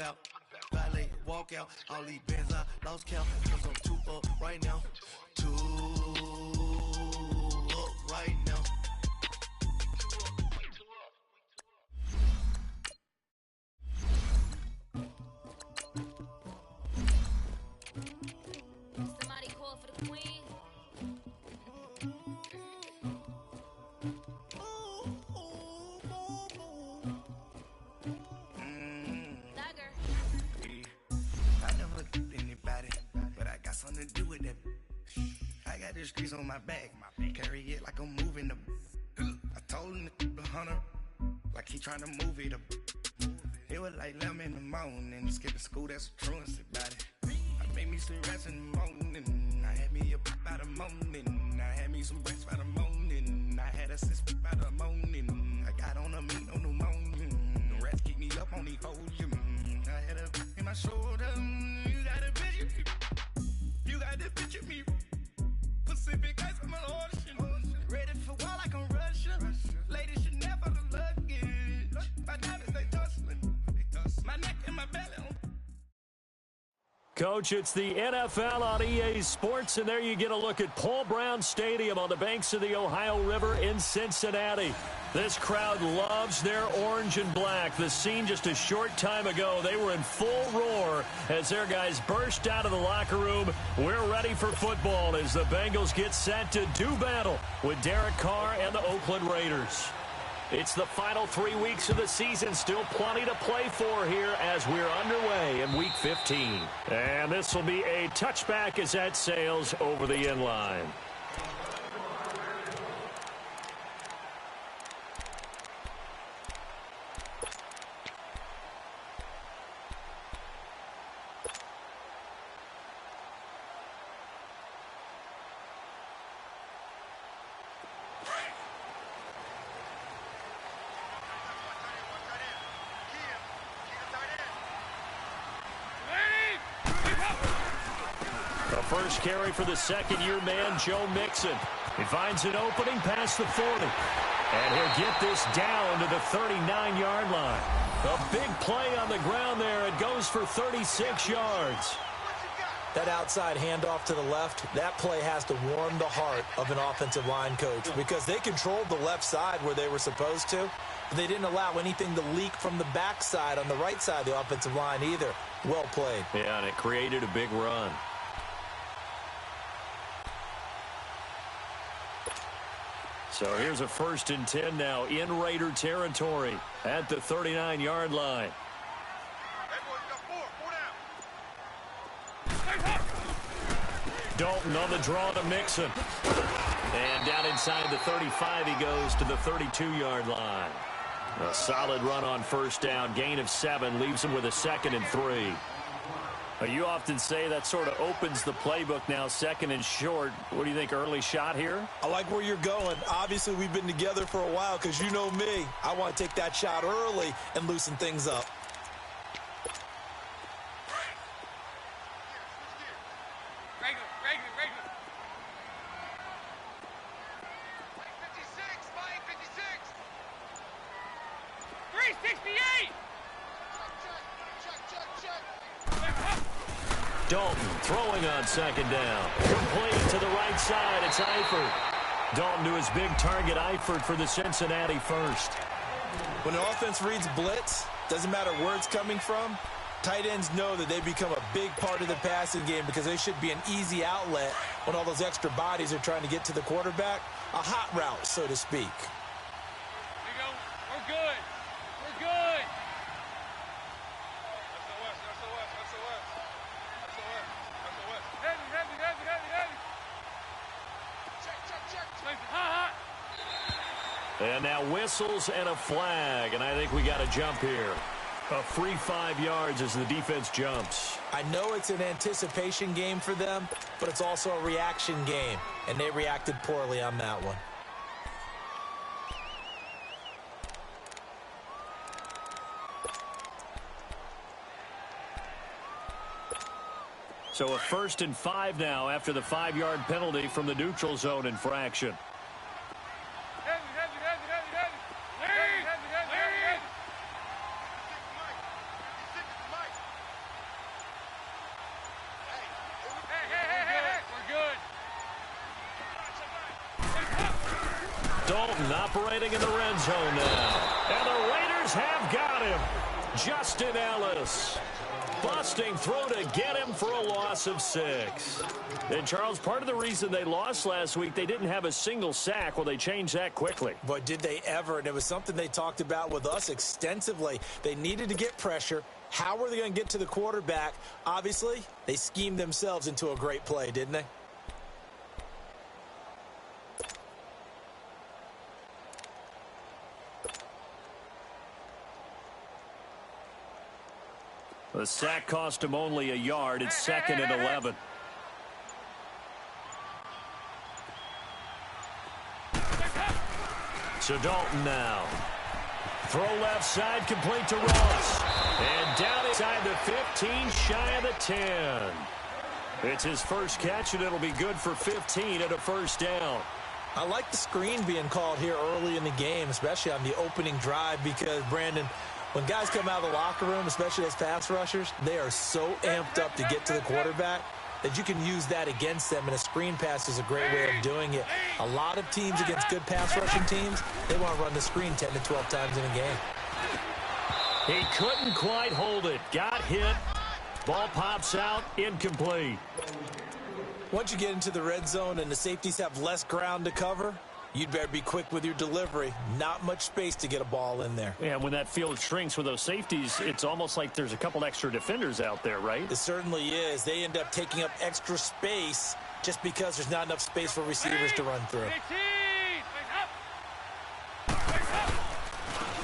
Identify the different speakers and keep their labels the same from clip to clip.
Speaker 1: out. Valet, walk out. All these bands I lost count. Cause I'm too up right now. Too up right now.
Speaker 2: Somebody call for the queen.
Speaker 1: Something to do with that. I got the streets on my back. Carry it like I'm moving them. I told him the hunter like he trying to move it up. It was like 11 in the morning. Skipping school, that's a truancy about it. I made me some rest in the morning. I had me a pop by the morning. I had me some breaks by the morning. I had a six by the morning. I got on a meat on the morning. The rats keep me up on the podium. I had a in my shoulder. You got a picture. You got to picture me. Pacific ice on my ocean. Ready for war like I'm Russian. Ladies should never the luggage. My diamonds, they tussling. My neck and my belly.
Speaker 3: Coach, it's the NFL on EA Sports, and there you get a look at Paul Brown Stadium on the banks of the Ohio River in Cincinnati. This crowd loves their orange and black. The scene just a short time ago, they were in full roar as their guys burst out of the locker room. We're ready for football as the Bengals get set to do battle with Derek Carr and the Oakland Raiders. It's the final 3 weeks of the season. Still plenty to play for here as we're underway in Week 15. And this will be a touchback as that sails over the end line. First carry for the second-year man, Joe Mixon. He finds an opening past the 40. And he'll get this down to the 39-yard line. A big play on the ground there. It goes for 36 yards.
Speaker 4: That outside handoff to the left, that play has to warm the heart of an offensive line coach because they controlled the left side where they were supposed to. But they didn't allow anything to leak from the backside on the right side of the offensive line either. Well played.
Speaker 3: Yeah, and it created a big run. So here's a 1st and 10 now in Raider territory at the 39-yard line. Dalton on the draw to Mixon. And down inside the 35 he goes to the 32-yard line. A solid run on first down. Gain of 7 leaves him with a 2nd and 3. You often say that sort of opens the playbook now, 2nd and short. What do you think, early shot here?
Speaker 4: I like where you're going. Obviously, we've been together for a while because you know me. I want to take that shot early and loosen things up.
Speaker 5: Regular. 368!
Speaker 3: Dalton throwing on 2nd down. Complete to the right side. It's Eifert. Dalton to his big target, Eifert, for the Cincinnati first.
Speaker 4: When the offense reads blitz, doesn't matter where it's coming from, tight ends know that they become a big part of the passing game because they should be an easy outlet when all those extra bodies are trying to get to the quarterback. A hot route, so to speak.
Speaker 5: Here we go. We're good.
Speaker 3: And now whistles and a flag, and I think we got a jump here. A free 5 yards as the defense jumps.
Speaker 4: I know it's an anticipation game for them, but it's also a reaction game, and they reacted poorly on that one.
Speaker 3: So a 1st and 5 now after the 5-yard penalty from the neutral zone infraction. Dalton operating in the red zone now. And the Raiders have got him. Justin Ellis. Busting through to get him for a loss of 6. And, Charles, part of the reason they lost last week, they didn't have a single sack. Well, they changed that quickly.
Speaker 4: But did they ever? And it was something they talked about with us extensively. They needed to get pressure. How were they going to get to the quarterback? Obviously, they schemed themselves into a great play, didn't they?
Speaker 3: The sack cost him only a yard. It's 2nd and 11. So Dalton now. Throw left side, complete to Ross. And down inside the 15, shy of the 10. It's his first catch, and it'll be good for 15 and a first down.
Speaker 4: I like the screen being called here early in the game, especially on the opening drive, because, Brandon, when guys come out of the locker room, especially those pass rushers, they are so amped up to get to the quarterback that you can use that against them, and a screen pass is a great way of doing it. A lot of teams against good pass rushing teams, they want to run the screen 10 to 12 times in a game.
Speaker 3: He couldn't quite hold it. Got hit. Ball pops out. Incomplete.
Speaker 4: Once you get into the red zone and the safeties have less ground to cover, you'd better be quick with your delivery. Not much space to get a ball in there.
Speaker 3: Yeah, when that field shrinks with those safeties, it's almost like there's a couple extra defenders out there, right?
Speaker 4: It certainly is. They end up taking up extra space just because there's not enough space for receivers to run through.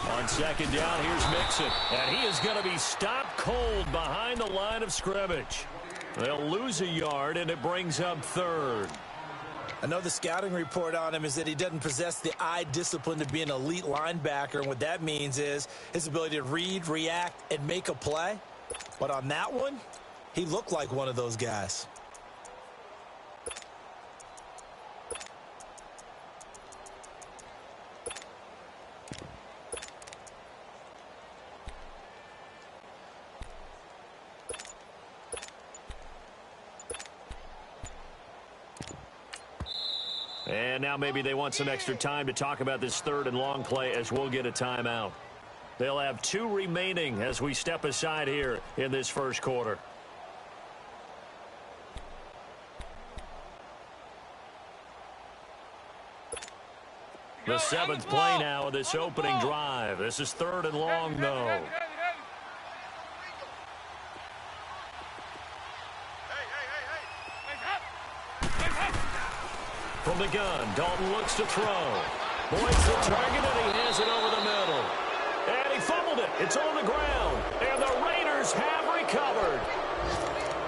Speaker 3: On 2nd down, here's Mixon. And he is going to be stopped cold behind the line of scrimmage. They'll lose a yard, and it brings up 3rd.
Speaker 4: I know the scouting report on him is that he doesn't possess the eye discipline to be an elite linebacker, and what that means is his ability to read, react, and make a play. But on that one, he looked like one of those guys.
Speaker 3: And now maybe they want some extra time to talk about this 3rd and long play as we'll get a timeout. They'll have 2 remaining as we step aside here in this first quarter. The 7th play now of this opening drive. This is 3rd and long, though. From the gun, Dalton looks to throw. Boyd's the target, and he has it over the middle. And he fumbled it. It's on the ground. And the Raiders have recovered.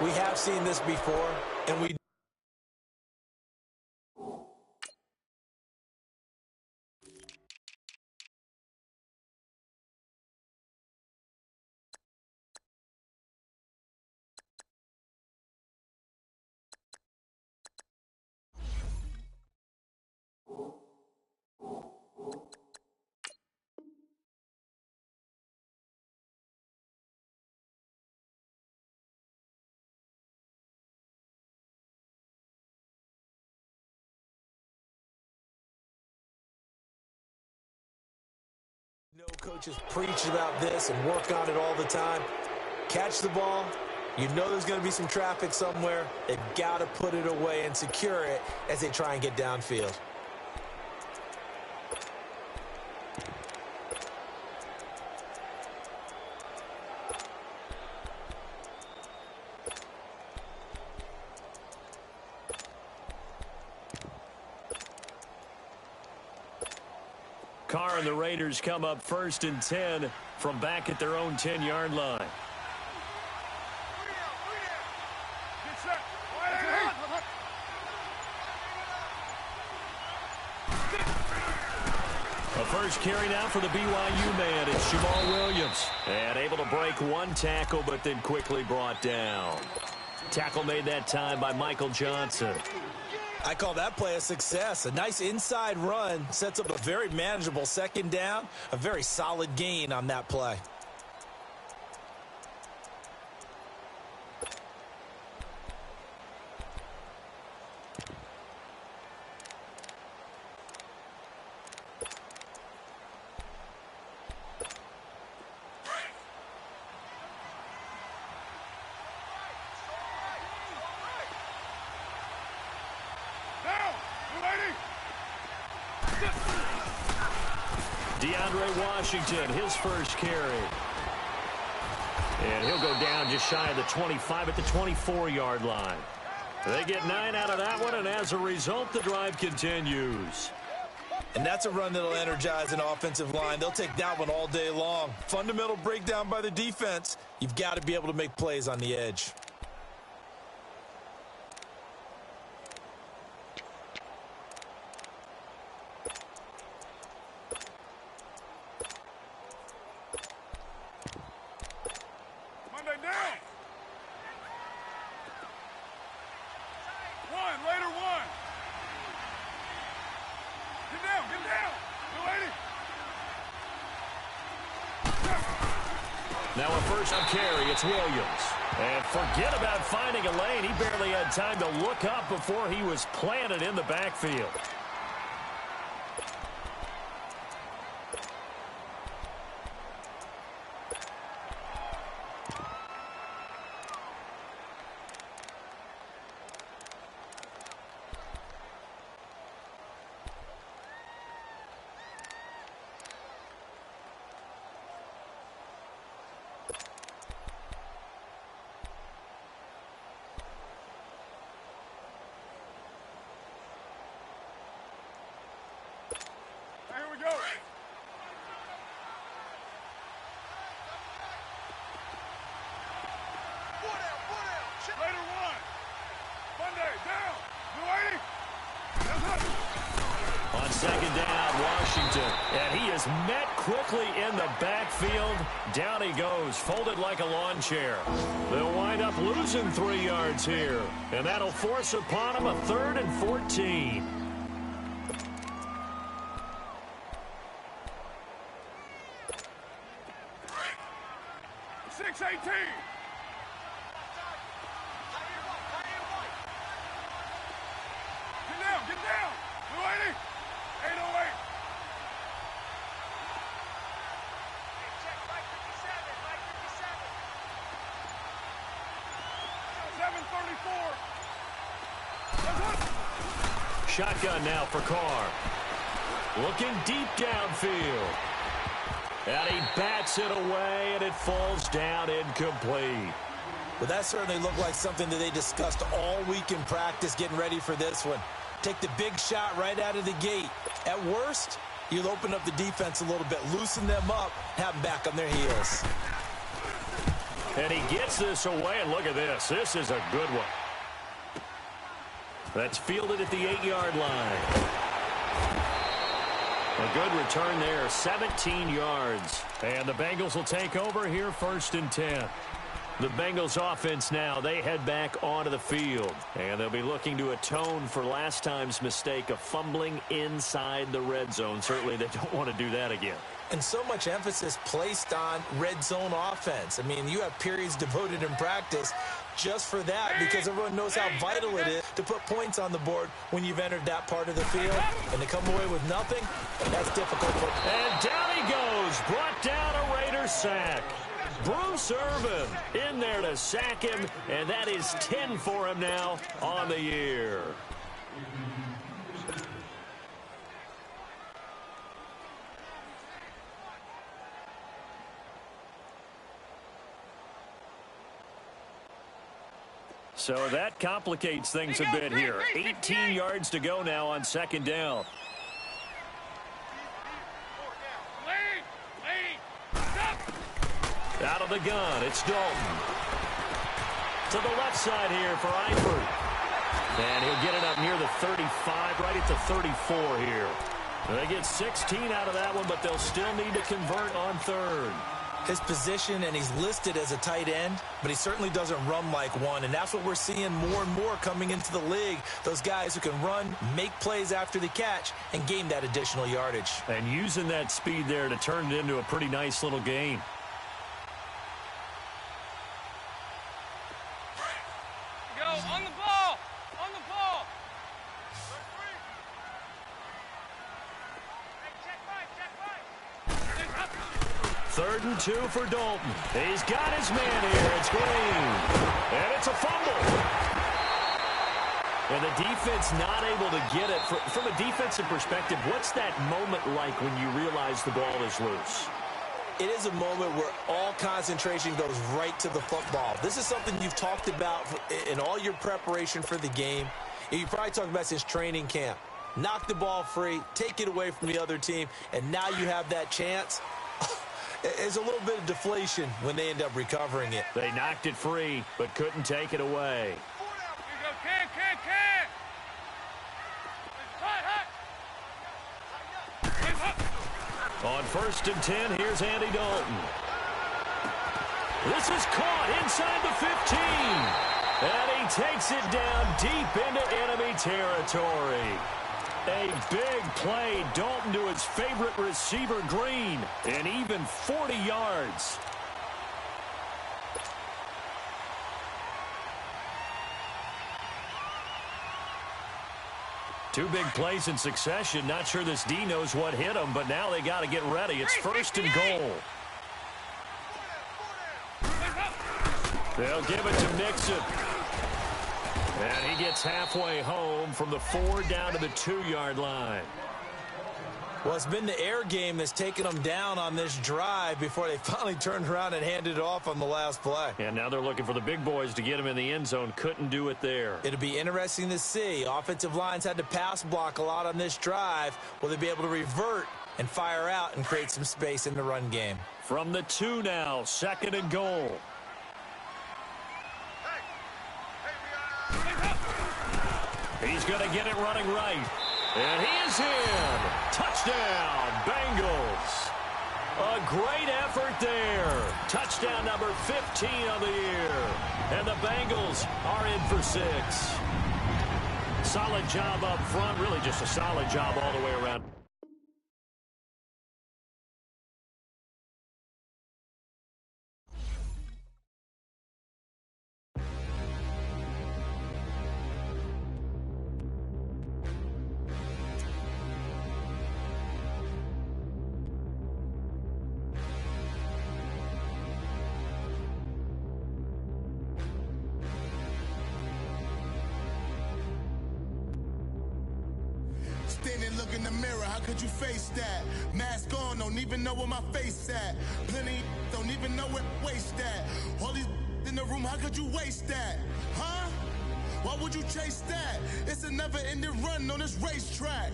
Speaker 4: We have seen this before, and we know coaches preach about this and work on it all the time. Catch the ball. You know there's going to be some traffic somewhere. They've got to put it away and secure it as they try and get downfield.
Speaker 3: Carr and the Raiders come up 1st and 10 from back at their own 10-yard line. A first carry now for the BYU man. It's Jamal Williams. And able to break 1 tackle, but then quickly brought down. Tackle made that time by Michael Johnson.
Speaker 4: I call that play a success. A nice inside run sets up a very manageable 2nd down. A very solid gain on that play.
Speaker 3: DeAndre Washington, his first carry. And he'll go down just shy of the 25 at the 24-yard line. They get 9 out of that one, and as a result, the drive continues.
Speaker 4: And that's a run that'll energize an offensive line. They'll take that one all day long. Fundamental breakdown by the defense. You've got to be able to make plays on the edge.
Speaker 3: Now a first carry, it's Williams. And forget about finding a lane. He barely had time to look up before he was planted in the backfield. On second down, Washington. And he is met quickly in the backfield. Down he goes, folded like a lawn chair. They'll wind up losing 3 yards here. And that'll force upon him a 3rd and 14. Shotgun now for Carr. Looking deep downfield. And he bats it away, and it falls down incomplete.
Speaker 4: Well, that certainly looked like something that they discussed all week in practice getting ready for this one. Take the big shot right out of the gate. At worst, you'll open up the defense a little bit, loosen them up, have them back on their heels.
Speaker 3: And he gets this away, and look at this. This is a good one. That's fielded at the 8-yard line. A good return there, 17 yards. And the Bengals will take over here, 1st and 10. The Bengals offense now, they head back onto the field. And they'll be looking to atone for last time's mistake of fumbling inside the red zone. Certainly they don't want to do that again.
Speaker 4: And so much emphasis placed on red zone offense. I mean, you have periods devoted in practice just for that because everyone knows how vital it is to put points on the board when you've entered that part of the field. And to come away with nothing, that's difficult.
Speaker 3: And down he goes, brought down a Raider sack. Bruce Irvin in there to sack him, and that is 10 for him now on the year. So that complicates things a bit here. 18 yards to go now on second down. Out of the gun, it's Dalton. To the left side here for Eifert. And he'll get it up near the 35, right at the 34 here. They get 16 out of that one, but they'll still need to convert on 3rd.
Speaker 4: His position, and he's listed as a tight end, but he certainly doesn't run like one, and that's what we're seeing more and more coming into the league. Those guys who can run, make plays after the catch, and gain that additional yardage.
Speaker 3: And using that speed there to turn it into a pretty nice little gain.
Speaker 5: Go, on the ball! On the ball!
Speaker 3: 3rd and 2 for Dalton. He's got his man here. It's Green. And it's a fumble. And the defense not able to get it. From a defensive perspective, what's that moment like when you realize the ball is loose?
Speaker 4: It is a moment where all concentration goes right to the football. This is something you've talked about in all your preparation for the game. You probably talked about since training camp. Knock the ball free, take it away from the other team, and now you have that chance. There's a little bit of deflation when they end up recovering it.
Speaker 3: They knocked it free, but couldn't take it away. On 1st and 10, here's Andy Dalton. This is caught inside the 15. And he takes it down deep into enemy territory. A big play. Dalton to his favorite receiver, Green, and even 40 yards. Two big plays in succession. Not sure this D knows what hit him, but now they got to get ready. It's 1st and goal. They'll give it to Mixon. And he gets halfway home from the 4 down to the 2-yard line.
Speaker 4: Well, it's been the air game that's taken them down on this drive before they finally turned around and handed it off on the last play.
Speaker 3: And now they're looking for the big boys to get him in the end zone. Couldn't do it there.
Speaker 4: It'll be interesting to see. Offensive lines had to pass block a lot on this drive. Will they be able to revert and fire out and create some space in the run game?
Speaker 3: From the 2 now, 2nd and goal. He's going to get it running right. And he is in. Touchdown, Bengals. A great effort there. Touchdown number 15 of the year. And the Bengals are in for 6. Solid job up front. Really just a solid job all the way around.
Speaker 6: Standing, look in the mirror, how could you face that? Mask on, don't even know where my face at. Plenty, don't even know where waste at. All these in the room, how could you waste that? Huh? Why would you chase that? It's a never-ending run on this racetrack.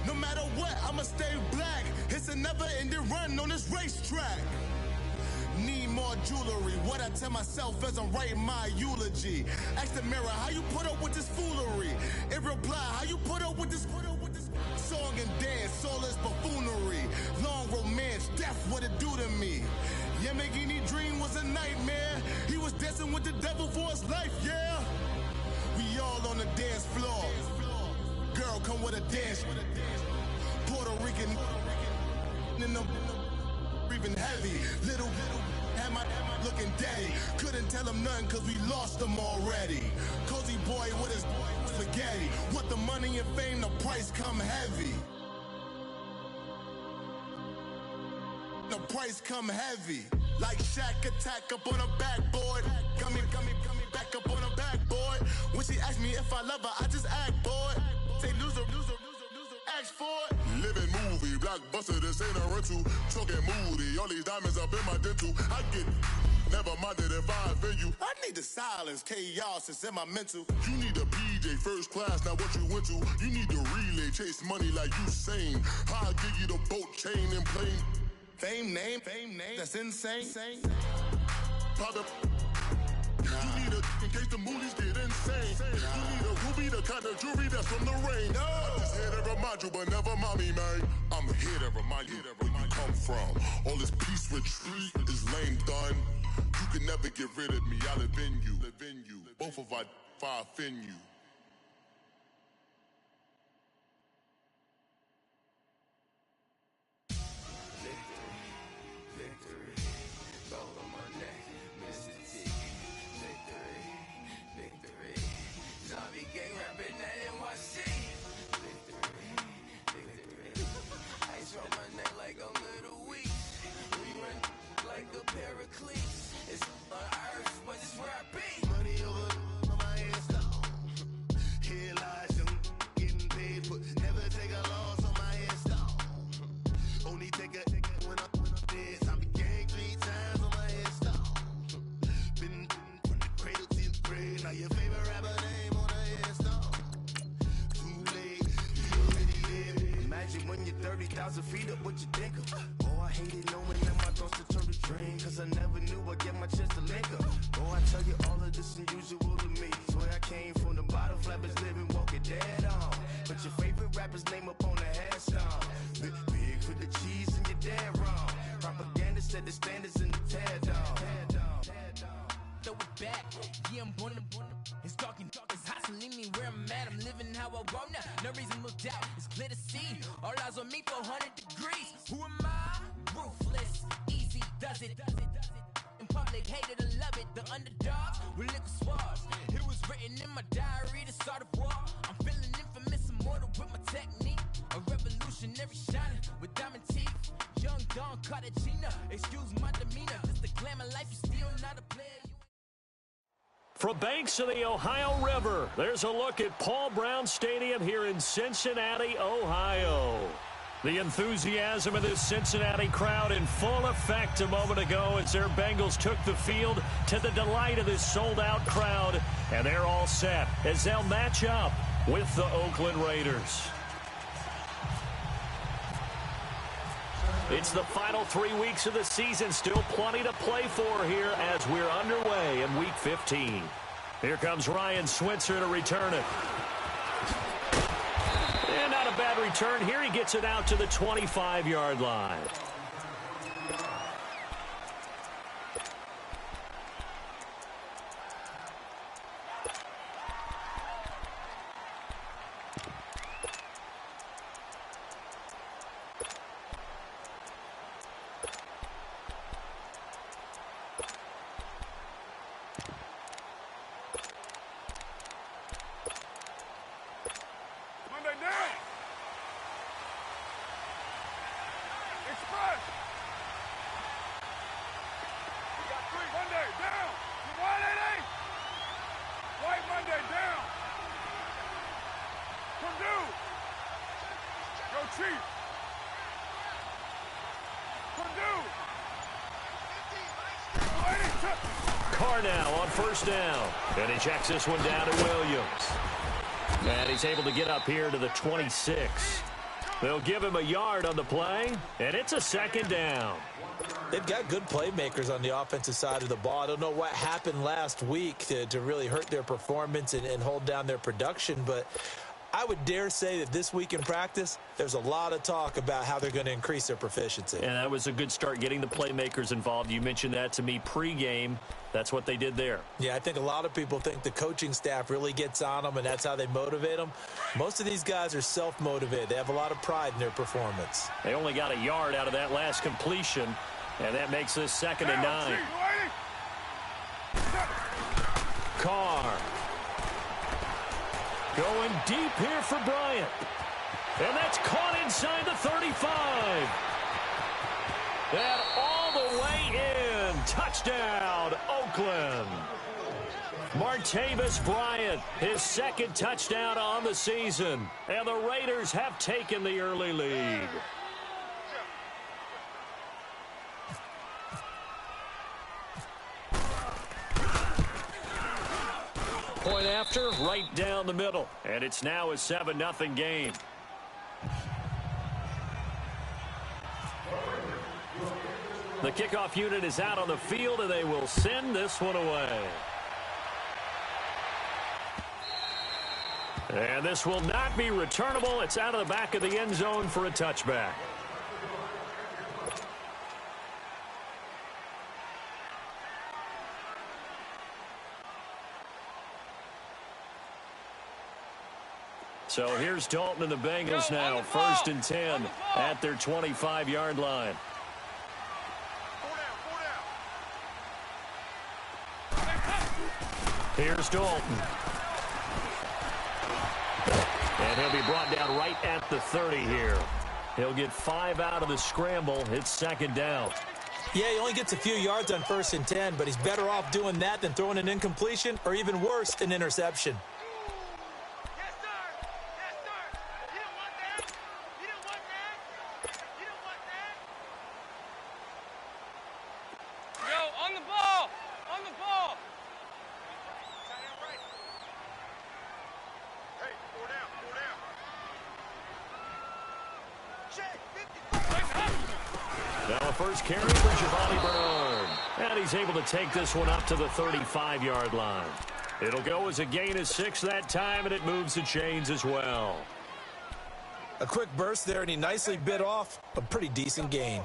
Speaker 6: No matter what, I'ma stay black. It's a never-ending run on this racetrack. Need more jewelry. What I tell myself as I'm writing my eulogy. Ask the mirror, how you put up with this foolery? It reply, how you put up with this song and dance, soulless buffoonery. Long romance, death, what it do to me? Yamagini dream was a nightmare. He was dancing with the devil for his life, yeah. We all on the dance floor. Girl, come with a dance. Puerto Rican in the breathing heavy. Little had my looking daddy. Couldn't tell him nothing cause we lost him already. Cozy boy with his spaghetti. With the money and fame, the price come heavy. The price come heavy. Like Shaq attack up on a backboard. Got me back up on a backboard. When she asked me if I love her, I just act bored. Say loser, ask for it. Living movie, blockbuster, this ain't a rental. Talking moody, all these diamonds up in my dental. I get never minded if I offend you. I need the silence, chaos is in my mental. You need a PJ first class, not what you went to. You need the relay, chase money like you sane. I'll give you the boat, chain, and plane. Fame name, that's insane. Pop up. You need a in case the movies get insane. You need a ruby, the kind of jewelry that's from the rain. I'm just here to remind you, but never mommy, man. I'm here to remind you where you come from. All this peace retreat is lame done. You can never get rid of me. I live in you. Both of our fire offend you.
Speaker 1: 3,000 feet up, what you think of? Oh, I hated knowing that my thoughts would turn to dream, cause I never knew I'd get my chance to link up. Oh, I tell you all of this unusual to me. Swear I came from the bottom, flappers living, walking dead on. But your favorite rapper's name up on the headstone. Big for the cheese and you're dead wrong. Propaganda set the standards in the tear down.
Speaker 7: Throw it back, yeah, I'm gonna. It's talking, it's hot, so leave me where I'm at. I'm living how I want now. No reason to doubt, it's clear to see. All eyes on me, 400 degrees. Who am I? Ruthless, easy, does it. In public, hate it or love it. The underdogs with liquor swabs. It was written in my diary to start a war. I'm feeling infamous, immortal with my technique. A revolutionary shining with diamond teeth. Young Don Cartagena, excuse my demeanor. Just the glamour life, you still not a player.
Speaker 3: From banks of the Ohio River, there's a look at Paul Brown Stadium here in Cincinnati, Ohio. The enthusiasm of this Cincinnati crowd in full effect a moment ago as their Bengals took the field to the delight of this sold-out crowd. And they're all set as they'll match up with the Oakland Raiders. It's the final 3 weeks of the season. Still plenty to play for here as we're underway in Week 15. Here comes Ryan Switzer to return it. And not a bad return. Here he gets it out to the 25-yard line. Now on first down, and he checks this one down to Williams, and he's able to get up here to the 26. They'll give him a yard on the play, and it's a second down.
Speaker 4: They've got good playmakers on the offensive side of the ball. I don't know what happened last week to really hurt their performance and hold down their production, but I would dare say that this week in practice, there's a lot of talk about how they're going to increase their proficiency.
Speaker 3: And that was a good start, getting the playmakers involved. You mentioned that to me pregame. That's what they did there.
Speaker 4: Yeah, I think a lot of people think the coaching staff really gets on them, and that's how they motivate them. Most of these guys are self-motivated. They have a lot of pride in their performance.
Speaker 3: They only got a yard out of that last completion, and that makes this 2nd and 9. Carr. Going deep here for Bryant. And that's caught inside the 35. And all the way in. Touchdown, Oakland. Martavis Bryant, his 2nd touchdown on the season. And the Raiders have taken the early lead. Point after, right down the middle. And it's now a 7-0 game. The kickoff unit is out on the field, and they will send this one away. And this will not be returnable. It's out of the back of the end zone for a touchback. So here's Dalton and the Bengals now, 1st and 10 at their 25-yard line. Here's Dalton. And he'll be brought down right at the 30 here. He'll get 5 out of the scramble. It's 2nd down.
Speaker 4: Yeah, he only gets a few yards on 1st and 10, but he's better off doing that than throwing an incompletion or even worse, an interception.
Speaker 6: Check, 50.
Speaker 3: Now a first carry for Giovanni Bernard. And he's able to take this one up to the 35-yard line. It'll go as a gain of 6 that time, and it moves the chains as well.
Speaker 4: A quick burst there, and he nicely bit off a pretty decent gain.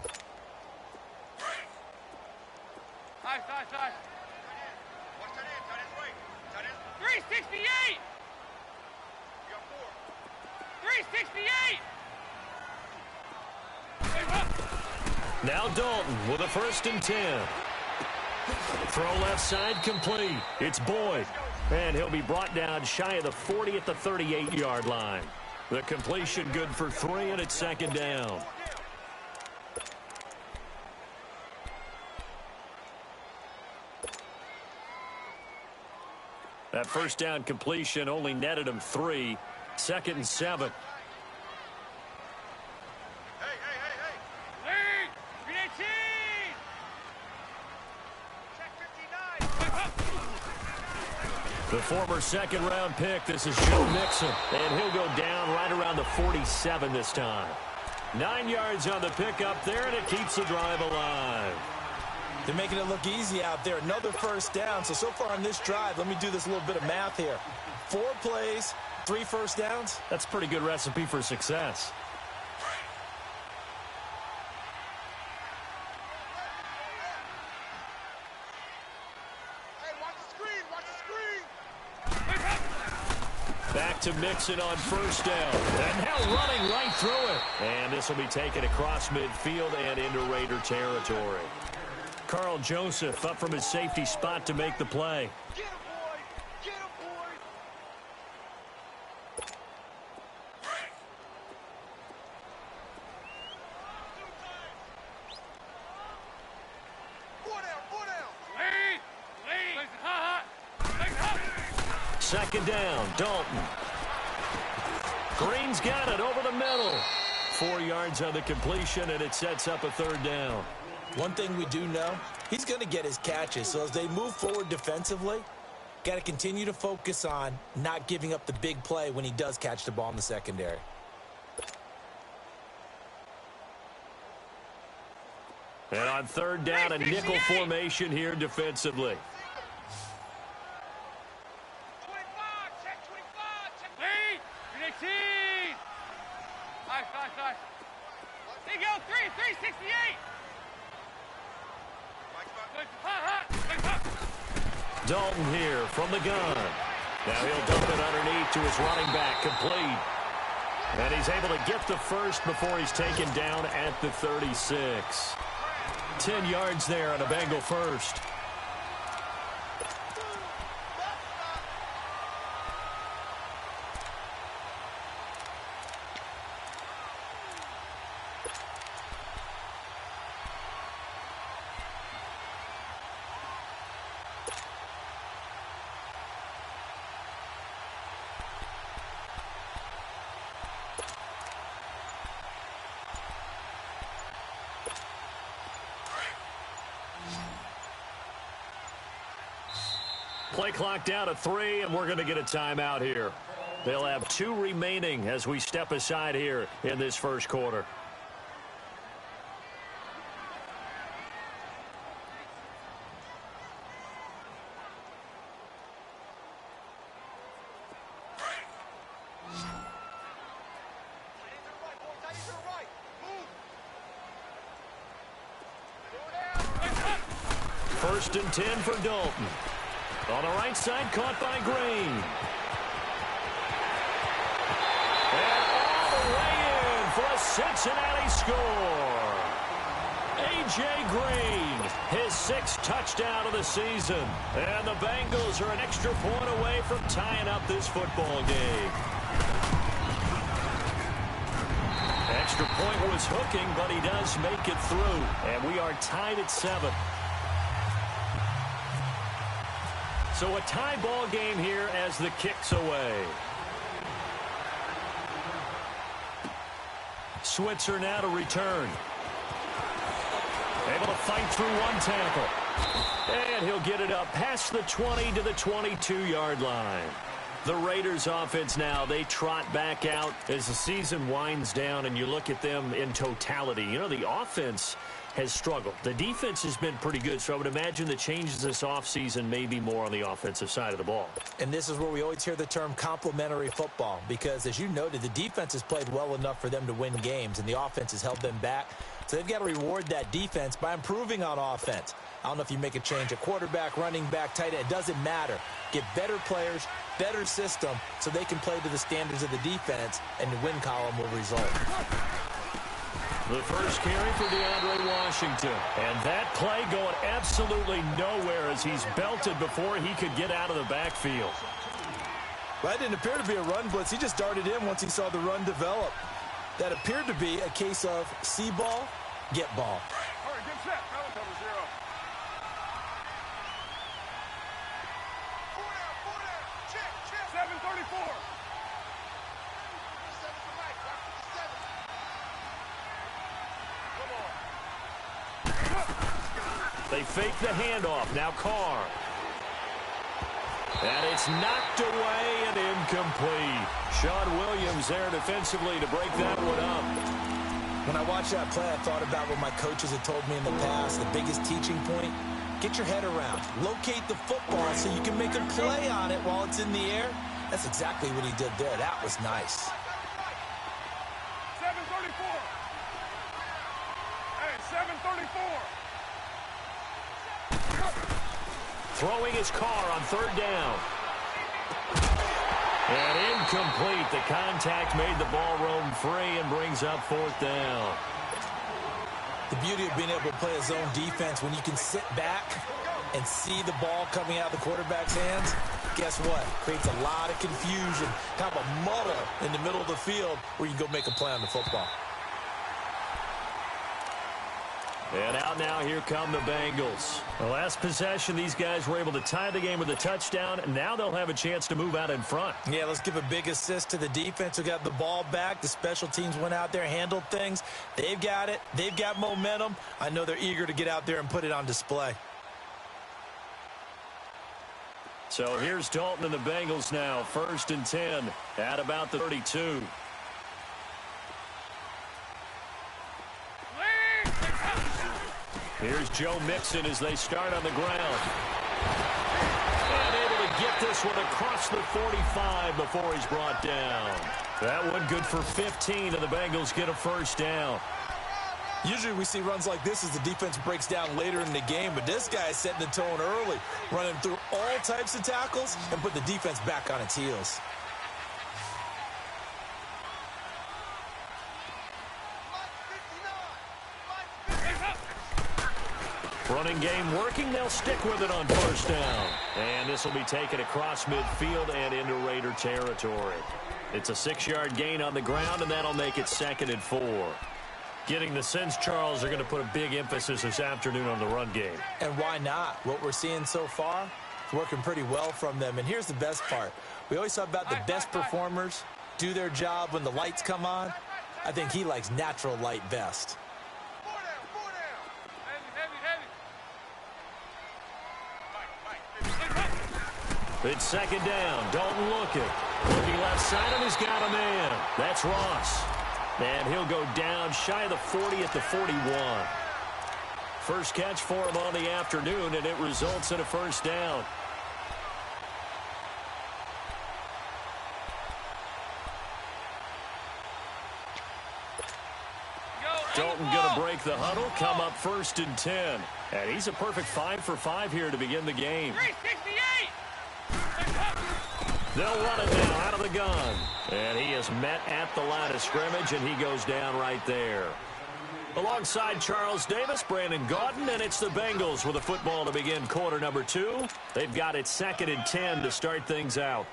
Speaker 5: Nice. 368! 368!
Speaker 3: Now Dalton with a 1st and 10. Throw left side complete. It's Boyd. And he'll be brought down shy of the 40 at the 38-yard line. The completion good for 3, and it's 2nd down. That 1st down completion only netted him 3. 2nd and 7. The former 2nd-round pick, this is Joe Mixon, and he'll go down right around the 47 this time. 9 yards on the pickup there, and it keeps the drive alive.
Speaker 4: They're making it look easy out there. Another 1st down. So far on this drive, let me do this little bit of math here. 4 plays, 3 1st downs.
Speaker 3: That's a pretty good recipe for success. Back to Mixon on 1st down. And now running right through it. And this will be taken across midfield and into Raider territory. Carl Joseph up from his safety spot to make the play.
Speaker 5: Get him, boy! Get him, boy! Four down! Lead! Hot!
Speaker 3: 2nd down, Dalton. Green's got it over the middle. 4 yards on the completion, and it sets up a 3rd down.
Speaker 4: One thing we do know, he's going to get his catches. So as they move forward defensively, got to continue to focus on not giving up the big play when he does catch the ball in the secondary.
Speaker 3: And on 3rd down, a nickel formation here defensively.
Speaker 5: 25, check 25, check lead! 18! Nice. There you go, 368!
Speaker 3: Dalton here from the gun. Now he'll dump it underneath to his running back, complete. And he's able to get the 1st before he's taken down at the 36. 10 yards there on a Bengal 1st. Play clock down to 3, and we're going to get a timeout here. They'll have 2 remaining as we step aside here in this 1st quarter. First and 10 for Dalton. On the right side, caught by Green. And all the way in for a Cincinnati score. A.J. Green, his 6th touchdown of the season. And the Bengals are an extra point away from tying up this football game. Extra point was hooking, but he does make it through. And we are tied at 7. So a tie ball game here as the kick's away. Switzer now to return. Able to fight through 1 tackle. And he'll get it up past the 20 to the 22-yard line. The Raiders offense now, they trot back out as the season winds down and you look at them in totality. You know, the offense has struggled. The defense has been pretty good, so I would imagine the changes this offseason may be more on the offensive side of the ball.
Speaker 4: And this is where we always hear the term complementary football because, as you noted, the defense has played well enough for them to win games, and the offense has held them back. So they've got to reward that defense by improving on offense. I don't know if you make a change at quarterback, running back, tight end. It doesn't matter. Get better players, better system, so they can play to the standards of the defense, and the win column will result.
Speaker 3: The first carry for DeAndre Washington. And that play going absolutely nowhere as he's belted before he could get out of the backfield.
Speaker 4: Well, that didn't appear to be a run blitz. He just darted in once he saw the run develop. That appeared to be a case of see ball, get ball.
Speaker 5: All right, get set. Cover 0. 734.
Speaker 3: They fake the handoff. Now Carr. And it's knocked away and incomplete. Sean Williams there defensively to break that one up.
Speaker 4: When I watched that play, I thought about what my coaches had told me in the past. The biggest teaching point, get your head around. Locate the football so you can make a play on it while it's in the air. That's exactly what he did there. That was nice.
Speaker 5: 734. Hey, 734.
Speaker 3: Throwing his Carr on third down. And incomplete. The contact made the ball roam free and brings up fourth down.
Speaker 4: The beauty of being able to play a zone defense when you can sit back and see the ball coming out of the quarterback's hands, guess what? Creates a lot of confusion, kind of a muddle in the middle of the field where you can go make a play on the football.
Speaker 3: And out now, here come the Bengals. The last possession, these guys were able to tie the game with a touchdown, and now they'll have a chance to move out in front.
Speaker 4: Yeah, let's give a big assist to the defense who got the ball back. The special teams went out there, handled things. They've got it. They've got momentum. I know they're eager to get out there and put it on display.
Speaker 3: So here's Dalton and the Bengals now, 1st and 10 at about the 32. Here's Joe Mixon as they start on the ground. And able to get this one across the 45 before he's brought down. That one good for 15, and the Bengals get a first down.
Speaker 4: Usually we see runs like this as the defense breaks down later in the game, but this guy is setting the tone early, running through all types of tackles and put the defense back on its heels.
Speaker 3: Running game working. They'll stick with it on first down. And this will be taken across midfield and into Raider territory. It's a 6-yard gain on the ground, and that'll make it 2nd and 4. Getting the sense, Charles, they're going to put a big emphasis this afternoon on the run game.
Speaker 4: And why not? What we're seeing so far is working pretty well from them. And here's the best part. We always talk about the best performers do their job when the lights come on. I think he likes natural light best.
Speaker 3: It's 2nd down. Dalton looking left side, and he's got a man. That's Ross. And he'll go down shy of the 40 at the 41. First catch for him on the afternoon, and it results in a first down. Dalton going to break the huddle, come up 1st and 10. And he's a perfect 5 for 5 here to begin the game.
Speaker 5: 368.
Speaker 3: They'll run it now out of the gun. And he is met at the line of scrimmage, and he goes down right there. Alongside Charles Davis, Brandon Gaudin, and it's the Bengals with a football to begin quarter number 2. They've got it 2nd and 10 to start things out.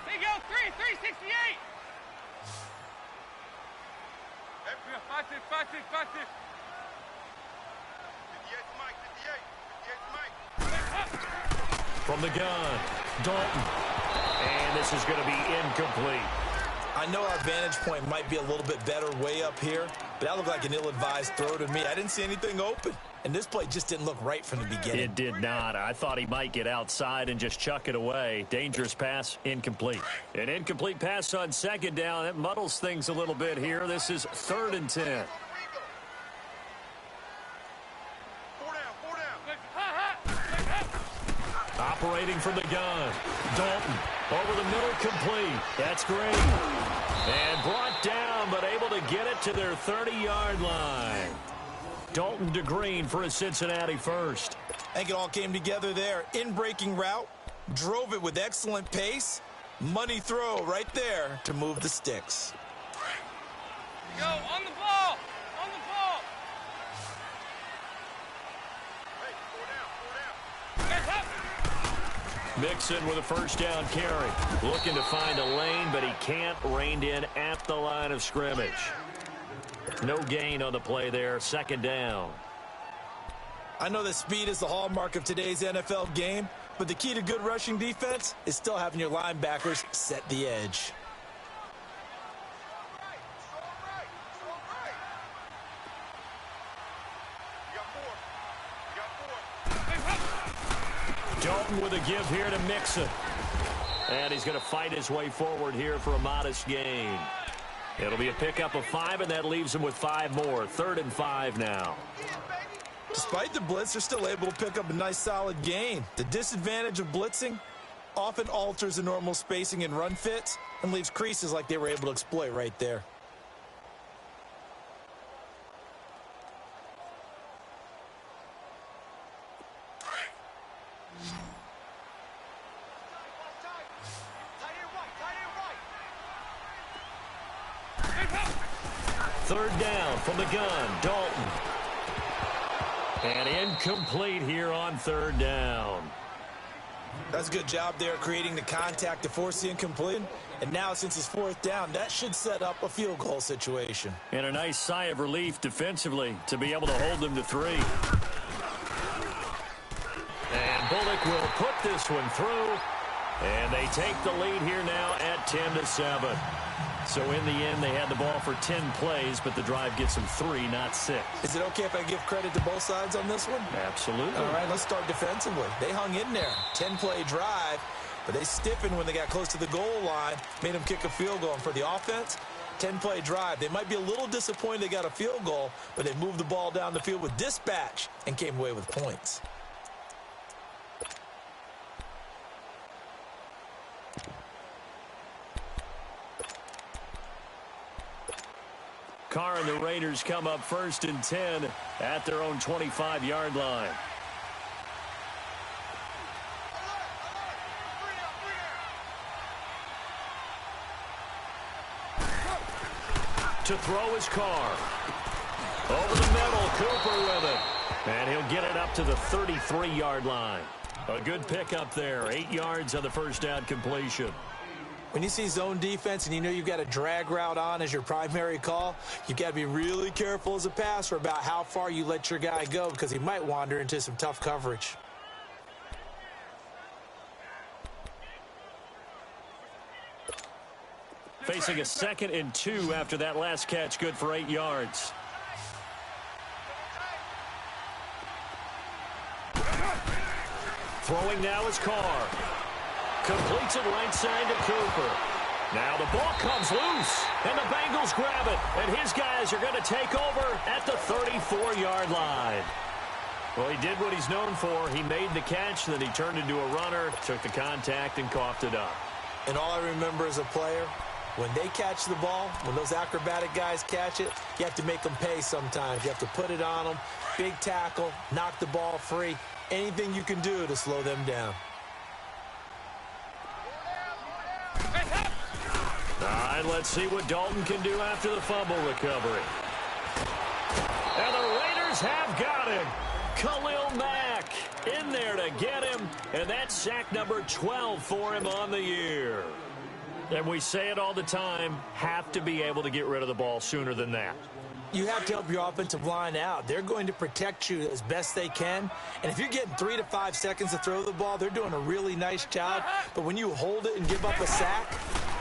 Speaker 5: Here you go, 368. 5-6. 58 Mike.
Speaker 3: From the gun, Dalton. And this is going to be incomplete.
Speaker 4: I know our vantage point might be a little bit better way up here, but that looked like an ill-advised throw to me. I didn't see anything open, and this play just didn't look right from the beginning.
Speaker 3: It did not. I thought he might get outside and just chuck it away. Dangerous pass, incomplete. An incomplete pass on second down. That muddles things a little bit here. This is 3rd and 10. Operating from the gun. Dalton over the middle, complete. That's great. And brought down, but able to get it to their 30-yard line. Dalton to Green for a Cincinnati first.
Speaker 4: I think it all came together there. In-breaking route, drove it with excellent pace. Money throw right there to move the sticks.
Speaker 5: Go, on the ball! On the ball! Hey, 4 down, 4 down.
Speaker 3: Mixon with a first down carry. Looking to find a lane, but he can't. Reined in at the line of scrimmage. No gain on the play there. 2nd down.
Speaker 4: I know that speed is the hallmark of today's NFL game, but the key to good rushing defense is still having your linebackers set the edge.
Speaker 3: Dalton with a give here to Mixon. And he's going to fight his way forward here for a modest gain. It'll be a pickup of 5, and that leaves him with 5 more. 3rd and 5 now.
Speaker 4: Despite the blitz, they're still able to pick up a nice solid gain. The disadvantage of blitzing often alters the normal spacing and run fits and leaves creases like they were able to exploit right there.
Speaker 3: Third down from the gun, Dalton. And incomplete here on 3rd down.
Speaker 4: That's a good job there creating the contact to force the incomplete. And now since it's 4th down, that should set up a field goal situation.
Speaker 3: And a nice sigh of relief defensively to be able to hold them to 3. And Bullock will put this one through. And they take the lead here now at 10-7. So in the end, they had the ball for 10 plays, but the drive gets them 3, not 6.
Speaker 4: Is it okay if I give credit to both sides on this one?
Speaker 3: Absolutely.
Speaker 4: All right, let's start defensively. They hung in there. 10-play drive, but they stiffened when they got close to the goal line, made them kick a field goal. And for the offense, 10-play drive. They might be a little disappointed they got a field goal, but they moved the ball down the field with dispatch and came away with points.
Speaker 3: Carr and the Raiders come up 1st and 10 at their own 25-yard line. To throw is Carr. Over the middle, Cooper with it. And he'll get it up to the 33-yard line. A good pickup there. 8 yards on the first down completion.
Speaker 4: When you see zone defense and you know you've got a drag route on as your primary call, you've got to be really careful as a passer about how far you let your guy go because he might wander into some tough coverage.
Speaker 3: Facing a 2nd and 2 after that last catch, good for 8 yards. Throwing now is Carr. Completes it right side to Cooper. Now the ball comes loose, and the Bengals grab it, and his guys are going to take over at the 34-yard line. Well, he did what he's known for. He made the catch, then he turned into a runner, took the contact, and coughed it up.
Speaker 4: And all I remember as a player, when they catch the ball, when those acrobatic guys catch it, you have to make them pay sometimes. You have to put it on them, big tackle, knock the ball free, anything you can do to slow them down.
Speaker 3: All right, let's see what Dalton can do after the fumble recovery. And the Raiders have got him. Khalil Mack in there to get him, and that's sack number 12 for him on the year. And we say it all the time, have to be able to get rid of the ball sooner than that.
Speaker 4: You have to help your offensive line out. They're going to protect you as best they can. And if you're getting 3 to 5 seconds to throw the ball, they're doing a really nice job. But when you hold it and give up a sack,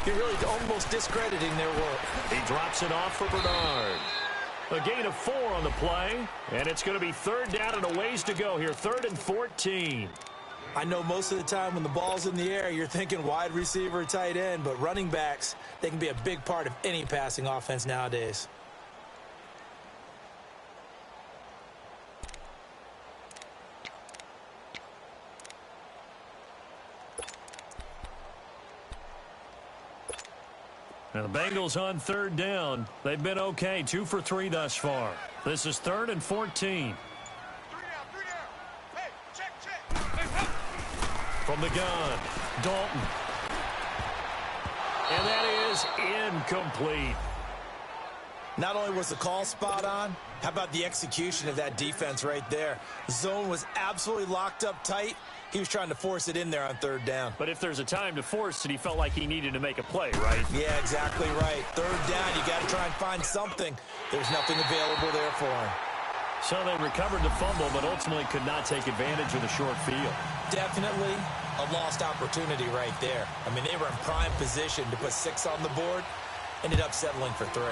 Speaker 4: you're really almost discrediting their work.
Speaker 3: He drops it off for Bernard. A gain of 4 on the play, and it's going to be 3rd down and a ways to go here. 3rd and 14.
Speaker 4: I know most of the time when the ball's in the air, you're thinking wide receiver, tight end, but running backs, they can be a big part of any passing offense nowadays.
Speaker 3: Now the Bengals on 3rd down. They've been okay, 2 for 3 thus far. This is 3rd and 14.
Speaker 5: Hey, check.
Speaker 3: From the gun, Dalton. And that is incomplete.
Speaker 4: Not only was the call spot on, how about the execution of that defense right there? The zone was absolutely locked up tight. He was trying to force it in there on 3rd down.
Speaker 3: But if there's a time to force it, he felt like he needed to make a play, right?
Speaker 4: Yeah, exactly right. 3rd down, you got to try and find something. There's nothing available there for him.
Speaker 3: So they recovered the fumble, but ultimately could not take advantage of the short field.
Speaker 4: Definitely a lost opportunity right there. I mean, they were in prime position to put 6 on the board. Ended up settling for 3.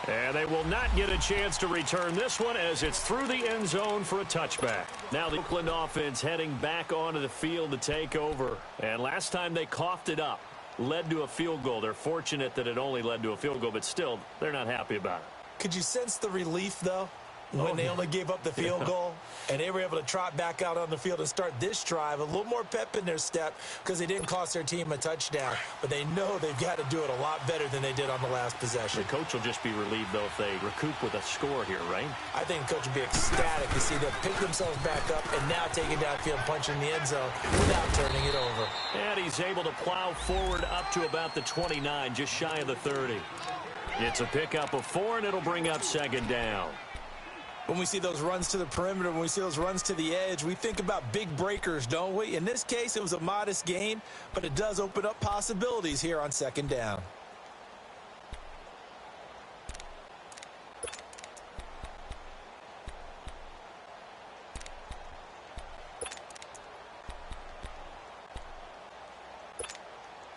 Speaker 3: And they will not get a chance to return this one as it's through the end zone for a touchback. Now the Oakland offense heading back onto the field to take over. And last time they coughed it up, led to a field goal. They're fortunate that it only led to a field goal, but still, they're not happy about it.
Speaker 4: Could you sense the relief, though, when they only gave up the field goal and they were able to trot back out on the field and start this drive? A little more pep in their step because they didn't cost their team a touchdown. But they know they've got to do it a lot better than they did on the last possession.
Speaker 3: The coach will just be relieved, though, if they recoup with a score here, right?
Speaker 4: I think the coach will be ecstatic to see them pick themselves back up and now take it downfield, punch in the end zone without turning it over.
Speaker 3: And he's able to plow forward up to about the 29, just shy of the 30. It's a pickup of 4, and it'll bring up 2nd down.
Speaker 4: When we see those runs to the perimeter, when we see those runs to the edge, we think about big breakers, don't we? In this case, it was a modest gain, but it does open up possibilities here on 2nd down.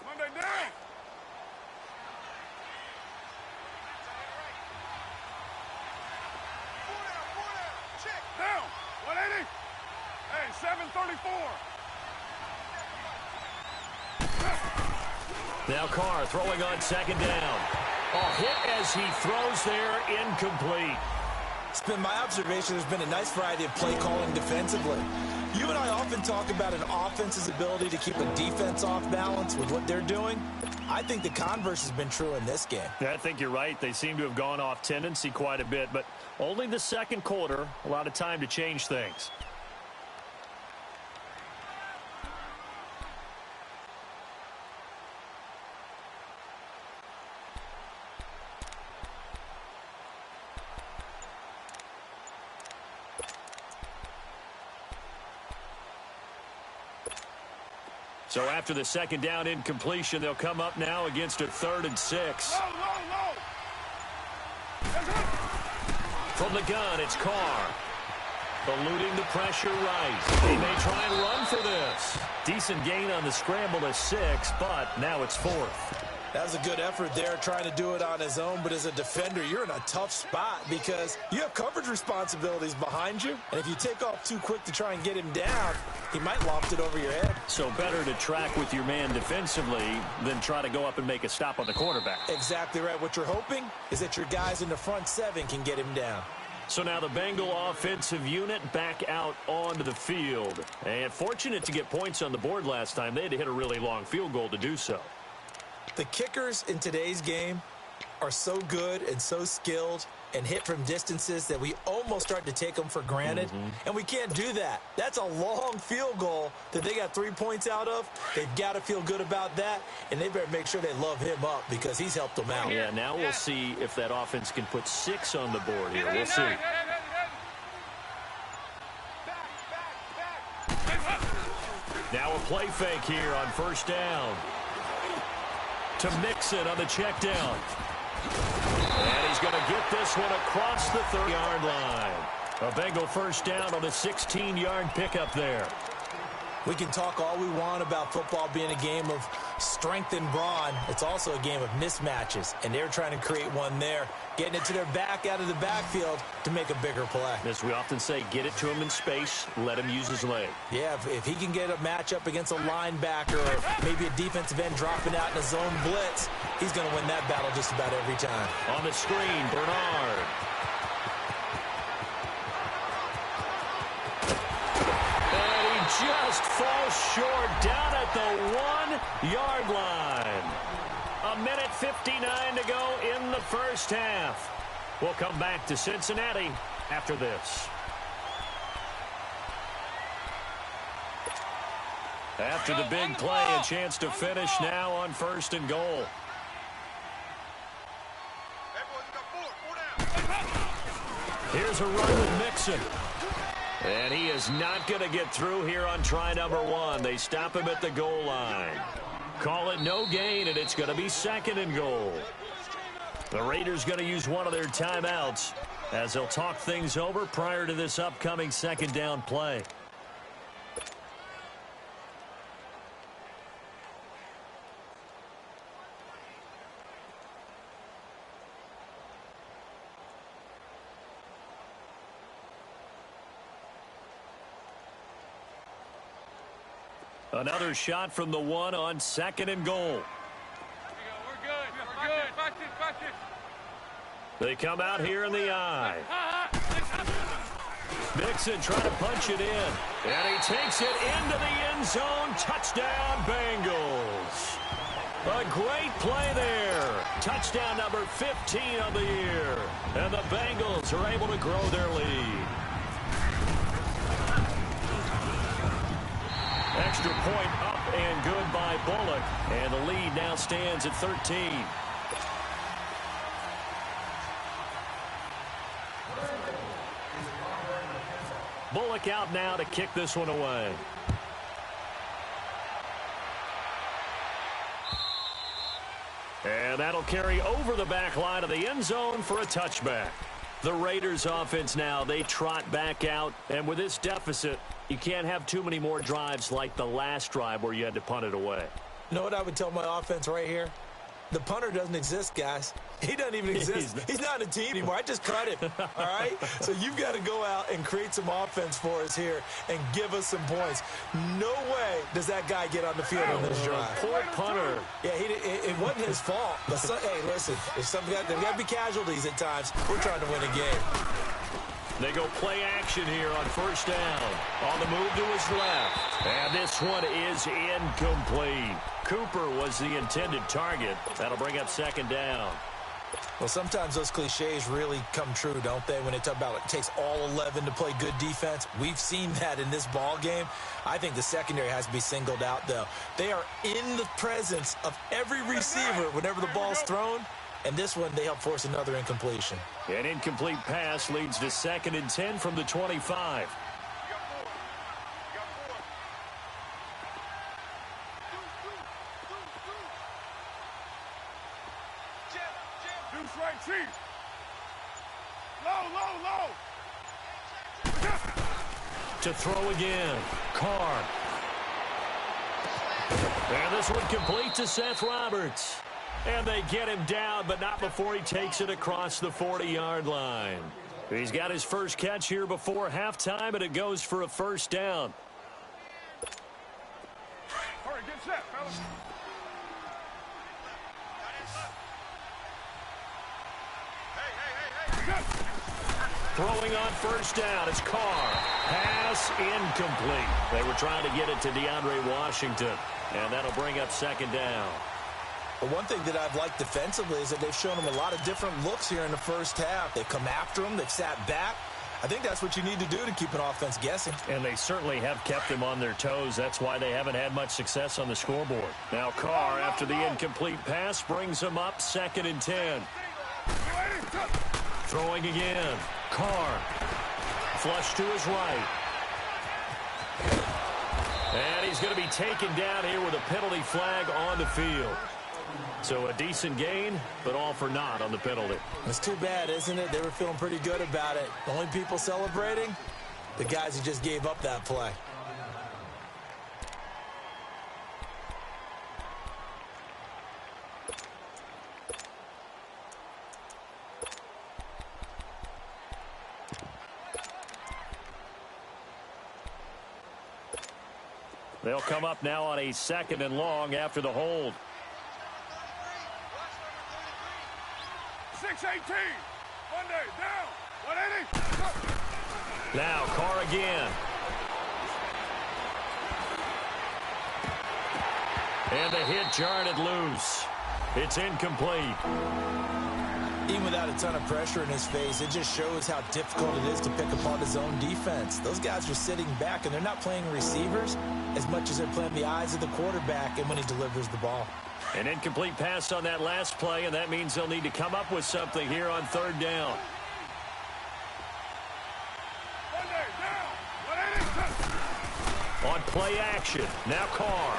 Speaker 5: Monday down. Check. Down. 180. Hey, 734.
Speaker 3: Now Carr throwing on 2nd down. Oh, hit as he throws there, incomplete.
Speaker 4: It's been my observation there's been a nice variety of play calling defensively. You and I often talk about an offense's ability to keep a defense off balance with what they're doing. I think the converse has been true in this game.
Speaker 3: Yeah, I think you're right. They seem to have gone off tendency quite a bit, but only the 2nd quarter, a lot of time to change things. So after the 2nd down incompletion, they'll come up now against a 3rd and 6.
Speaker 5: Low.
Speaker 3: From the gun, it's Carr. Eluding the pressure right. He may try and run for this. Decent gain on the scramble to 6, but now it's 4th.
Speaker 4: That was a good effort there, trying to do it on his own. But as a defender, you're in a tough spot because you have coverage responsibilities behind you. And if you take off too quick to try and get him down, he might loft it over your head.
Speaker 3: So better to track with your man defensively than try to go up and make a stop on the quarterback.
Speaker 4: Exactly right. What you're hoping is that your guys in the front 7 can get him down.
Speaker 3: So now the Bengal offensive unit back out onto the field. And fortunate to get points on the board last time. They had to hit a really long field goal to do so.
Speaker 4: The kickers in today's game are so good and so skilled and hit from distances that we almost start to take them for granted. And we can't do that. That's a long field goal that they got 3 points out of. They've got to feel good about that, and they better make sure they love him up because he's helped them out.
Speaker 3: Yeah, now we'll see if that offense can put 6 on the board here. We'll see. Now a play fake here on 1st down. To Mixon on the check down. And he's going to get this one across the 30-yard line. A Bengal 1st down on a 16-yard pickup there.
Speaker 4: We can talk all we want about football being a game of strength and brawn. It's also a game of mismatches, and they're trying to create one there, getting it to their back out of the backfield to make a bigger play.
Speaker 3: As we often say, get it to him in space, let him use his leg.
Speaker 4: Yeah, if he can get a matchup against a linebacker or maybe a defensive end dropping out in a zone blitz, he's going to win that battle just about every time.
Speaker 3: On the screen, Bernard. Just falls short down at the 1-yard line. 1:59 to go in the first half. We'll come back to Cincinnati after this. After the big play, a chance to finish now on 1st and goal. Here's a run with Mixon. And he is not going to get through here on try number 1. They stop him at the goal line. Call it no gain, and it's going to be 2nd and goal. The Raiders going to use one of their timeouts as they'll talk things over prior to this upcoming 2nd down play. Another shot from the 1 on 2nd and goal.
Speaker 5: We're good. We're good.
Speaker 3: They come out here in the eye. Mixon trying to punch it in. And he takes it into the end zone. Touchdown, Bengals. A great play there. Touchdown number 15 of the year. And the Bengals are able to grow their lead. Extra point up and good by Bullock. And the lead now stands at 13. Bullock out now to kick this one away. And that'll carry over the back line of the end zone for a touchback. The Raiders offense now, they trot back out. And with this deficit, you can't have too many more drives like the last drive where you had to punt it away.
Speaker 4: You know what I would tell my offense right here? The punter doesn't exist, guys. He doesn't even exist. He's not a team anymore. I just cut him, all right? So you've got to go out and create some offense for us here and give us some points. No way does that guy get on the field on this drive.
Speaker 3: Poor punter.
Speaker 4: Yeah, it wasn't his fault. But hey, listen, there got to be casualties at times. We're trying to win a game.
Speaker 3: They go play action here on first down. On the move to his left. And this one is incomplete. Cooper was the intended target. That'll bring up second down.
Speaker 4: Well, sometimes those cliches really come true, don't they? When they talk about it takes all 11 to play good defense. We've seen that in this ball game. I think the secondary has to be singled out, though. They are in the presence of every receiver whenever the ball's thrown. And this one, they help force another incompletion.
Speaker 3: An incomplete pass leads to 2nd and 10 from the 25. To throw again. Carr. And this one complete to Seth Roberts. And they get him down, but not before he takes it across the 40-yard line. He's got his first catch here before halftime, and it goes for a first down.
Speaker 5: All right, get set, fellas.
Speaker 3: Throwing on first down, it's Carr. Pass incomplete. They were trying to get it to DeAndre Washington, and that'll bring up second down.
Speaker 4: But one thing that I've liked defensively is that they've shown them a lot of different looks here in the first half. They've come after them. They've sat back. I think that's what you need to do to keep an offense guessing.
Speaker 3: And they certainly have kept them on their toes. That's why they haven't had much success on the scoreboard. Now Carr, after the incomplete pass, brings them up 2nd and 10. Throwing again. Carr. Flush to his right. And he's going to be taken down here with a penalty flag on the field. So a decent gain, but all for naught on the penalty.
Speaker 4: It's too bad, isn't it? They were feeling pretty good about it. The only people celebrating, the guys who just gave up that play.
Speaker 3: They'll come up now on a 2nd and long after the hold.
Speaker 5: 6-18. Monday, down. 180.
Speaker 3: Now Carr again. And the hit jarred it loose. It's incomplete.
Speaker 4: Even without a ton of pressure in his face, it just shows how difficult it is to pick apart his own defense. Those guys are sitting back, and they're not playing receivers as much as they're playing the eyes of the quarterback and when he delivers the ball.
Speaker 3: An incomplete pass on that last play, and that means they'll need to come up with something here on 3rd down. On play action, now Carr.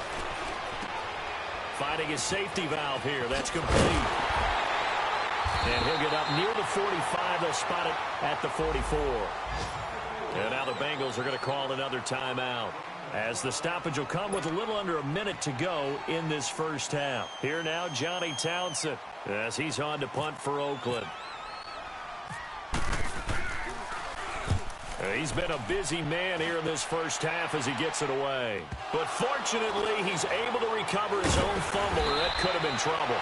Speaker 3: Finding his safety valve here. That's complete. And he'll get up near the 45. They'll spot it at the 44. And now the Bengals are going to call another timeout, as the stoppage will come with a little under a minute to go in this first half. Here now, Johnny Townsend, as he's on to punt for Oakland. He's been a busy man here in this first half as he gets it away. But fortunately, he's able to recover his own fumble, or that could have been trouble.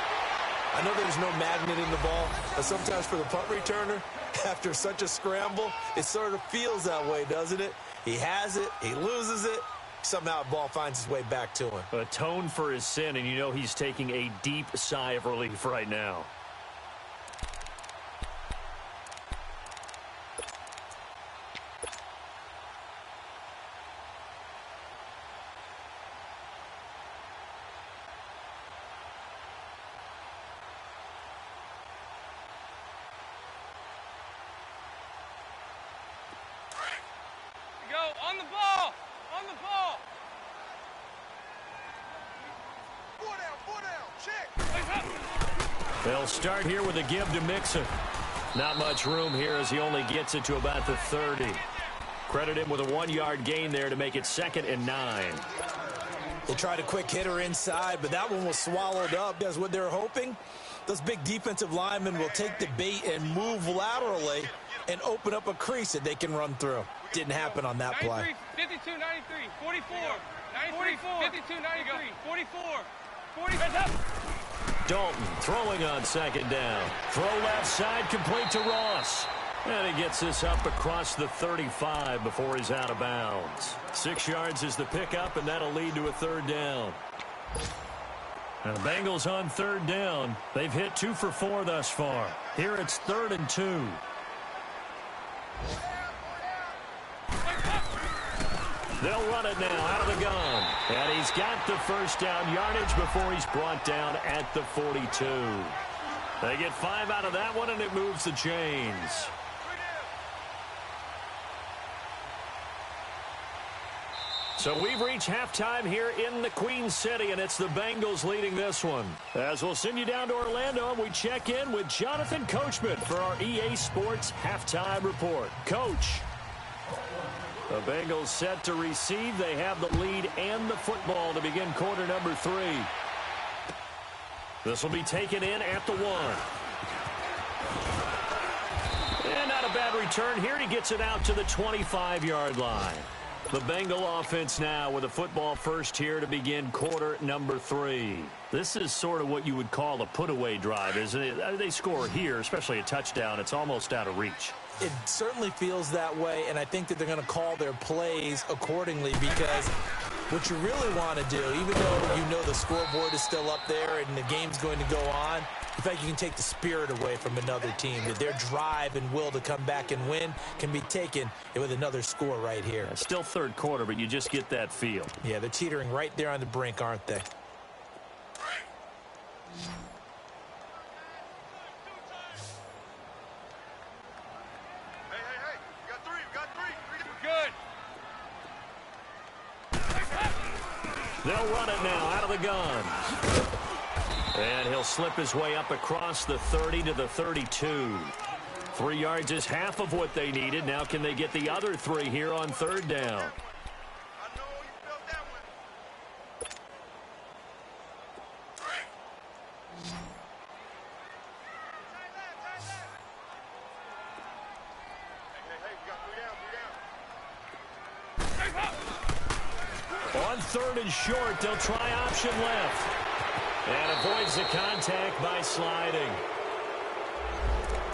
Speaker 4: I know there's no magnet in the ball, but sometimes for the punt returner, after such a scramble, it sort of feels that way, doesn't it? He has it, he loses it, somehow the ball finds its way back to him.
Speaker 3: Atone for his sin, and you know he's taking a deep sigh of relief right now.
Speaker 5: On the ball! On the ball! 4 down, check!
Speaker 3: They'll start here with a give to Mixon. Not much room here as he only gets it to about the 30. Credit him with a 1-yard gain there to make it 2nd and 9.
Speaker 4: They tried a quick hitter inside, but that one was swallowed up. That's what they're hoping. Those big defensive linemen will take the bait and move laterally and open up a crease that they can run through. Didn't happen on that play.
Speaker 5: 52, 93, 44, 44, 52, 93, 44, 45.
Speaker 3: Dalton throwing on 2nd down. Throw left side, complete to Ross. And he gets this up across the 35 before he's out of bounds. 6 yards is the pickup, and that'll lead to a 3rd down. And the Bengals on 3rd down. They've hit 2 for 4 thus far. Here it's 3rd and 2. They'll run it now out of the gun. And he's got the first down yardage before he's brought down at the 42. They get 5 out of that one, and it moves the chains. So we've reached halftime here in the Queen City, and it's the Bengals leading this one. As we'll send you down to Orlando, and we check in with Jonathan Coachman for our EA Sports Halftime Report. Coach. The Bengals set to receive. They have the lead and the football to begin quarter number 3. This will be taken in at the 1. And not a bad return here. He gets it out to the 25-yard line. The Bengal offense now with a football first here to begin quarter number 3. This is sort of what you would call a put-away drive, isn't it? They score here, especially a touchdown. It's almost out of reach.
Speaker 4: It certainly feels that way, and I think that they're going to call their plays accordingly, because what you really want to do, even though you know the scoreboard is still up there and the game's going to go on, in fact, you can take the spirit away from another team. That their drive and will to come back and win can be taken with another score right here.
Speaker 3: It's still 3rd quarter, but you just get that feel.
Speaker 4: Yeah, they're teetering right there on the brink, aren't they?
Speaker 3: They'll run it now out of the gun. And he'll slip his way up across the 30 to the 32. 3 yards is half of what they needed. Now can they get the other 3 here on 3rd down? On third and short, they'll try option left. And avoids the contact by sliding.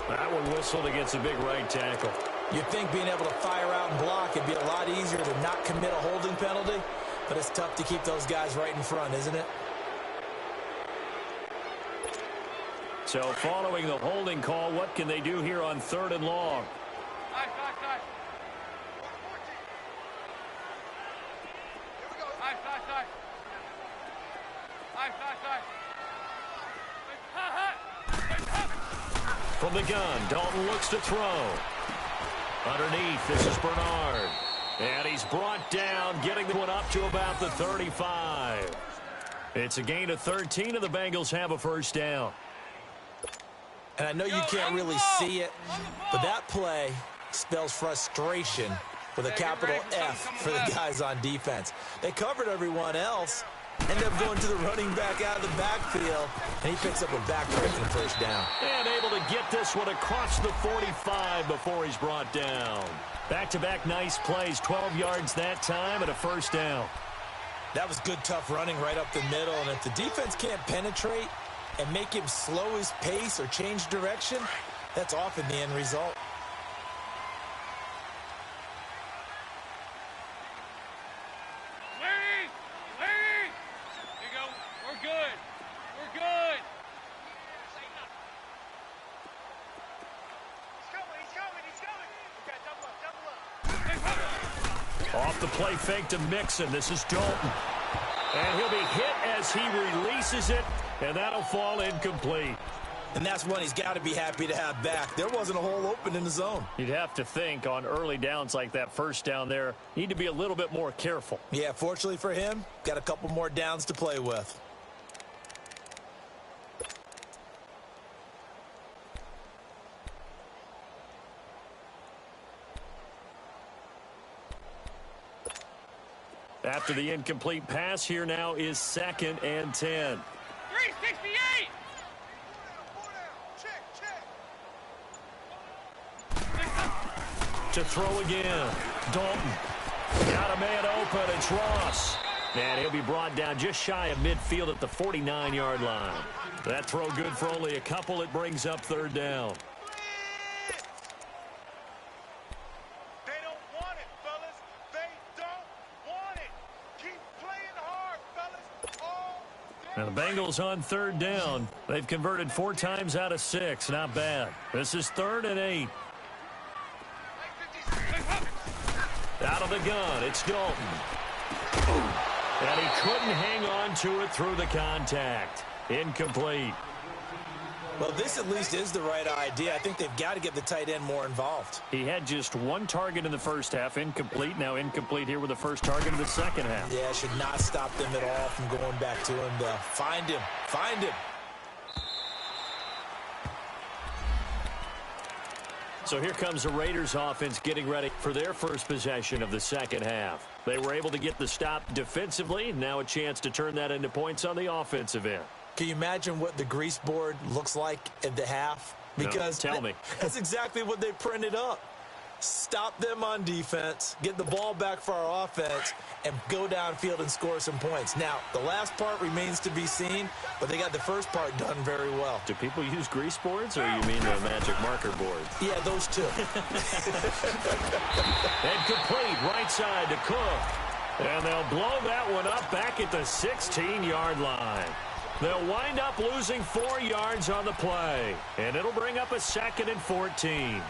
Speaker 3: That one whistled against a big right tackle.
Speaker 4: You'd think being able to fire out and block, it'd be a lot easier to not commit a holding penalty, but it's tough to keep those guys right in front, isn't it?
Speaker 3: So following the holding call, what can they do here on third and long? From the gun, Dalton looks to throw. Underneath, this is Bernard. And he's brought down, getting the one up to about the 35. It's a gain of 13, and the Bengals have a first down.
Speaker 4: And I know you can't really see it, but that play spells frustration with a capital F for the guys on defense. They covered everyone else, end up going to the running back out of the backfield, and he picks up a backbreaking first down.
Speaker 3: And able to get this one across the 45 before he's brought down. Back-to-back nice plays, 12 yards that time and a first down.
Speaker 4: That was good, tough running right up the middle, and if the defense can't penetrate and make him slow his pace or change direction, that's often the end result.
Speaker 3: Off the play fake to Mixon. This is Dalton. And he'll be hit as he releases it, and that'll fall incomplete.
Speaker 4: And that's one he's got to be happy to have back. There wasn't a hole open in the zone.
Speaker 3: You'd have to think on early downs like that first down there, need to be a little bit more careful.
Speaker 4: Yeah, fortunately for him, got a couple more downs to play with.
Speaker 3: After the incomplete pass, here now is 2nd and 10.
Speaker 5: 368!
Speaker 3: To throw again. Dalton. Got a man open. It's Ross. And he'll be brought down just shy of midfield at the 49-yard line. That throw good for only a couple. It brings up third down. And the Bengals on third down. They've converted 4 times out of 6. Not bad. This is 3rd and 8. Out of the gun, it's Dalton. And he couldn't hang on to it through the contact. Incomplete.
Speaker 4: Well, this at least is the right idea. I think they've got to get the tight end more involved.
Speaker 3: He had just 1 target in the first half, incomplete. Now incomplete here with the first target of the second half.
Speaker 4: Yeah, should not stop them at all from going back to him to find him. Find him.
Speaker 3: So here comes the Raiders offense getting ready for their first possession of the second half. They were able to get the stop defensively. Now a chance to turn that into points on the offensive end.
Speaker 4: Can you imagine what the grease board looks like at the half? Because
Speaker 3: no, tell me.
Speaker 4: That's exactly what they printed up. Stop them on defense, get the ball back for our offense, and go downfield and score some points. Now, the last part remains to be seen, but they got the first part done very well.
Speaker 3: Do people use grease boards, or you mean the magic marker boards?
Speaker 4: Yeah, those two.
Speaker 3: And complete, right side to Cook. And they'll blow that one up back at the 16-yard line. They'll wind up losing 4 yards on the play. And it'll bring up a 2nd and 14.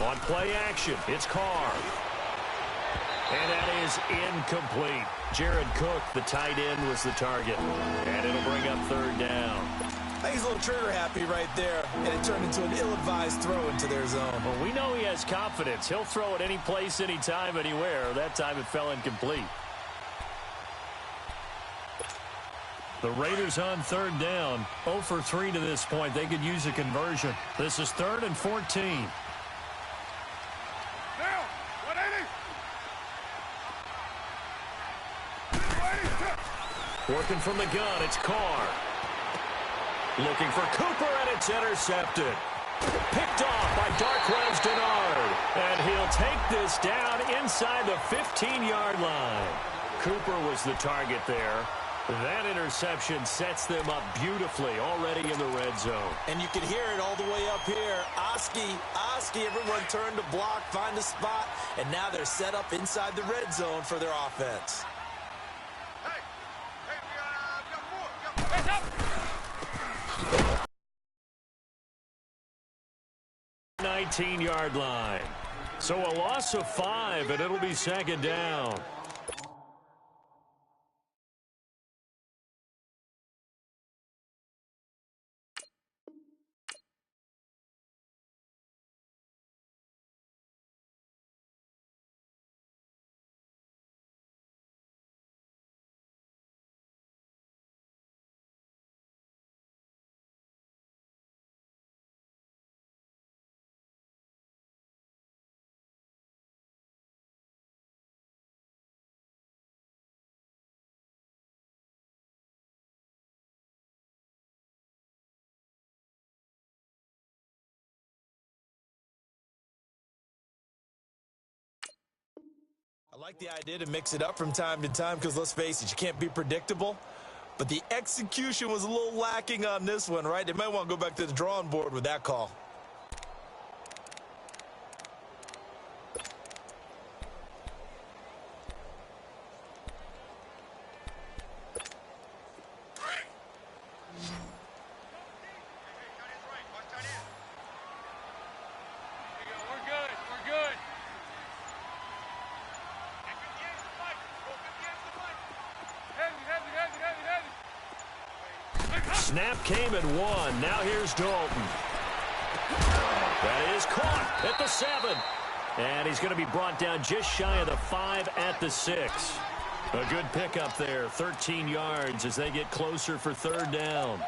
Speaker 3: On play action, it's Carr. And that is incomplete. Jared Cook, the tight end, was the target. And it'll bring up third down.
Speaker 4: I think he's a little trigger happy right there, and it turned into an ill-advised throw into their zone.
Speaker 3: Well, we know he has confidence. He'll throw it any place, anytime, anywhere. That time it fell incomplete. The Raiders on third down. 0 for 3 to this point. They could use a conversion. This is 3rd and 14. Working from the gun, it's Carr. Looking for Cooper, and it's intercepted. Picked off by Darqueze Dennard. And he'll take this down inside the 15-yard line. Cooper was the target there. That interception sets them up beautifully already in the red zone.
Speaker 4: And you can hear it all the way up here. Oski, everyone turned to block, find a spot, and now they're set up inside the red zone for their offense.
Speaker 5: Hey,
Speaker 3: 19-yard line. So a loss of 5, and it'll be second down.
Speaker 4: I like the idea to mix it up from time to time because, let's face it, you can't be predictable. But the execution was a little lacking on this one, right? They might want to go back to the drawing board with that call.
Speaker 3: Snap came at 1. Now here's Dalton. That is caught at the 7. And he's going to be brought down just shy of the 5 at the 6. A good pickup there, 13 yards as they get closer for third down.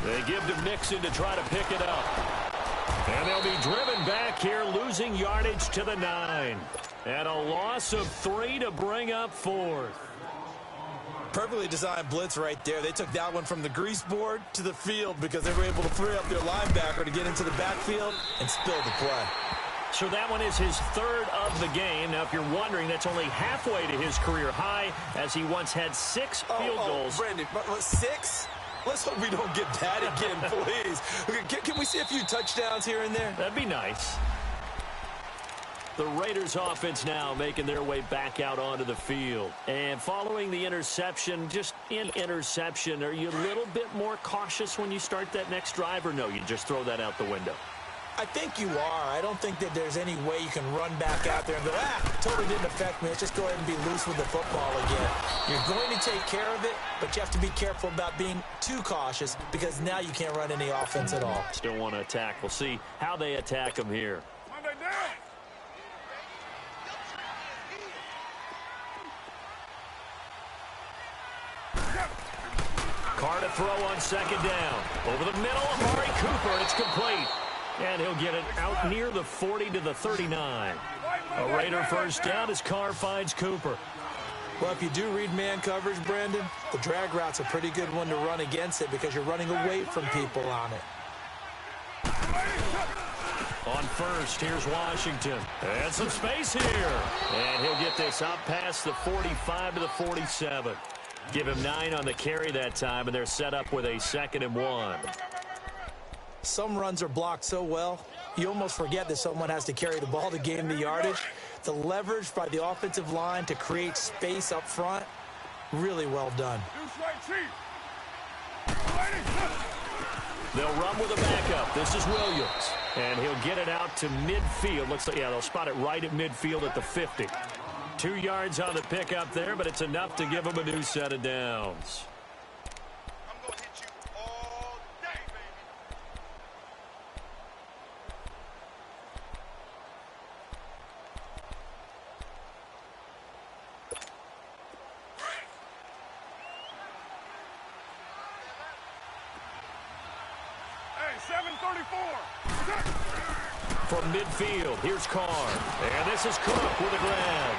Speaker 3: They give to Mixon to try to pick it up. And they'll be driven back here, losing yardage to the 9. And a loss of 3 to bring up 4th.
Speaker 4: Perfectly designed blitz right there. They took that one from the grease board to the field because they were able to free up their linebacker to get into the backfield and spill the play.
Speaker 3: So that one is his 3rd of the game. Now, if you're wondering, that's only halfway to his career high, as he once had 6 field goals.
Speaker 4: Brandon, 6? Let's hope we don't get that again, please. Can we see a few touchdowns here and there?
Speaker 3: That'd be nice. The Raiders offense now making their way back out onto the field. And following the interception, just in interception, are you a little bit more cautious when you start that next drive, or no, you just throw that out the window?
Speaker 4: I think you are. I don't think that there's any way you can run back out there and go, totally didn't affect me. Let's just go ahead and be loose with the football again. You're going to take care of it, but you have to be careful about being too cautious because now you can't run any offense at all.
Speaker 3: Still want to attack. We'll see how they attack him here. Carr to throw on second down. Over the middle, Amari Cooper. It's complete. And he'll get it out near the 40 to the 39. A Raider first down as Carr finds Cooper.
Speaker 4: Well, if you do read man coverage, Brandon, the drag route's a pretty good one to run against it because you're running away from people on it.
Speaker 3: On first, here's Washington. And some space here. And he'll get this out past the 45 to the 47. Give him 9 on the carry that time, and they're set up with a 2nd and 1.
Speaker 4: Some runs are blocked so well, you almost forget that someone has to carry the ball to gain the yardage. The leverage by the offensive line to create space up front, really well done.
Speaker 3: They'll run with a backup. This is Williams. And he'll get it out to midfield. Looks like, yeah, they'll spot it right at midfield at the 50. 2 yards on the pickup there, but it's enough to give them a new set of downs.
Speaker 5: I'm going to hit you all day, baby. Hey, 734.
Speaker 3: From midfield, here's Carr. And this is Cook with a grab.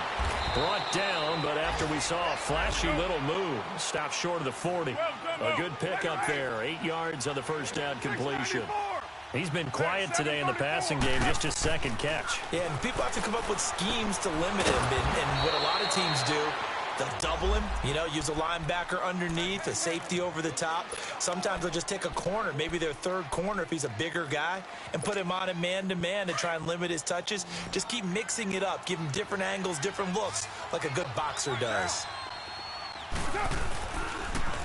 Speaker 3: Brought down, but after we saw a flashy little move, stopped short of the 40. A good pickup there. 8 yards on the first down completion. He's been quiet today in the passing game, just his second catch.
Speaker 4: Yeah, and people have to come up with schemes to limit him. And what a lot of teams do, they'll double him, use a linebacker underneath, a safety over the top. Sometimes they'll just take a corner, maybe their third corner if he's a bigger guy, and put him on a man-to-man to try and limit his touches. Just keep mixing it up, give him different angles, different looks, like a good boxer does.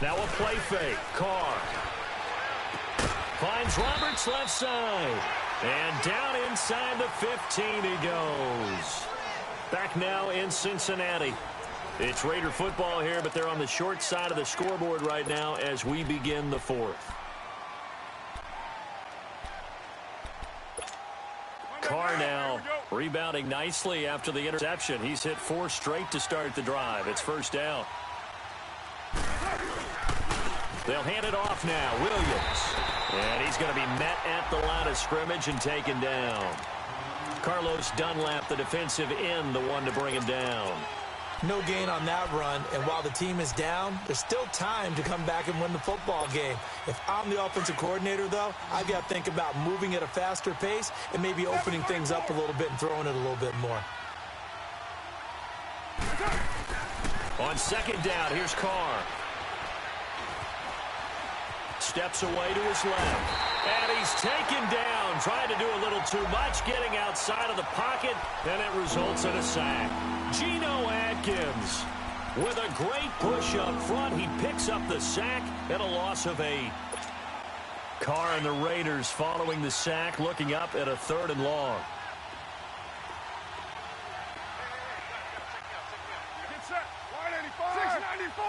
Speaker 3: Now a play fake. Carr finds Roberts left side. And down inside the 15 he goes. Back now in Cincinnati. It's Raider football here, but they're on the short side of the scoreboard right now as we begin the fourth. Carr now rebounding nicely after the interception. He's hit 4 straight to start the drive. It's first down. They'll hand it off now. Williams. And he's going to be met at the line of scrimmage and taken down. Carlos Dunlap, the defensive end, the one to bring him down.
Speaker 4: No gain on that run, and while the team is down, there's still time to come back and win the football game. If I'm the offensive coordinator, though, I've got to think about moving at a faster pace and maybe opening things up a little bit and throwing it a little bit more.
Speaker 3: On second down, here's Carr. Steps away to his left. And he's taken down, trying to do a little too much, getting outside of the pocket, and it results in a sack. Geno Atkins with a great push up front. He picks up the sack and a loss of 8. Carr and the Raiders following the sack, looking up at a 3rd and long.
Speaker 5: Get set. Wide 85. 694.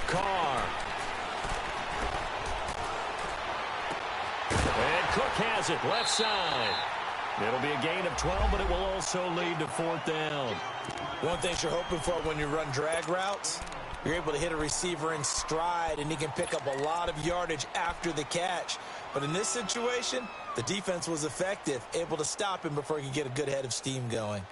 Speaker 3: Carr. And Cook has it left side. It'll be a gain of 12, but it will also lead to 4th down.
Speaker 4: One thing you're hoping for when you run drag routes, you're able to hit a receiver in stride, and he can pick up a lot of yardage after the catch. But in this situation, the defense was effective, able to stop him before he could get a good head of steam going.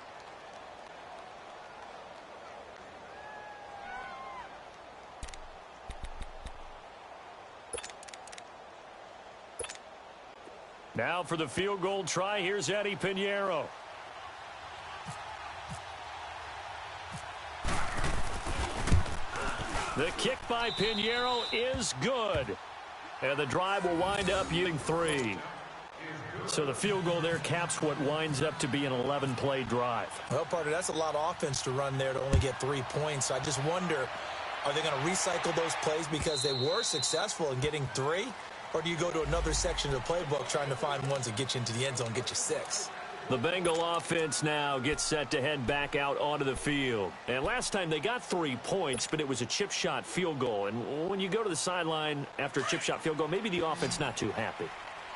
Speaker 3: Now for the field goal try, here's Eddie Pinheiro. The kick by Pinheiro is good. And the drive will wind up yielding 3. So the field goal there caps what winds up to be an 11-play drive.
Speaker 4: Well, partner, that's a lot of offense to run there to only get 3 points. So I just wonder, are they going to recycle those plays because they were successful in getting 3? Or do you go to another section of the playbook trying to find ones that get you into the end zone and get you 6?
Speaker 3: The Bengal offense now gets set to head back out onto the field. And last time they got 3 points, but it was a chip shot field goal. And when you go to the sideline after a chip shot field goal, maybe the offense not too happy.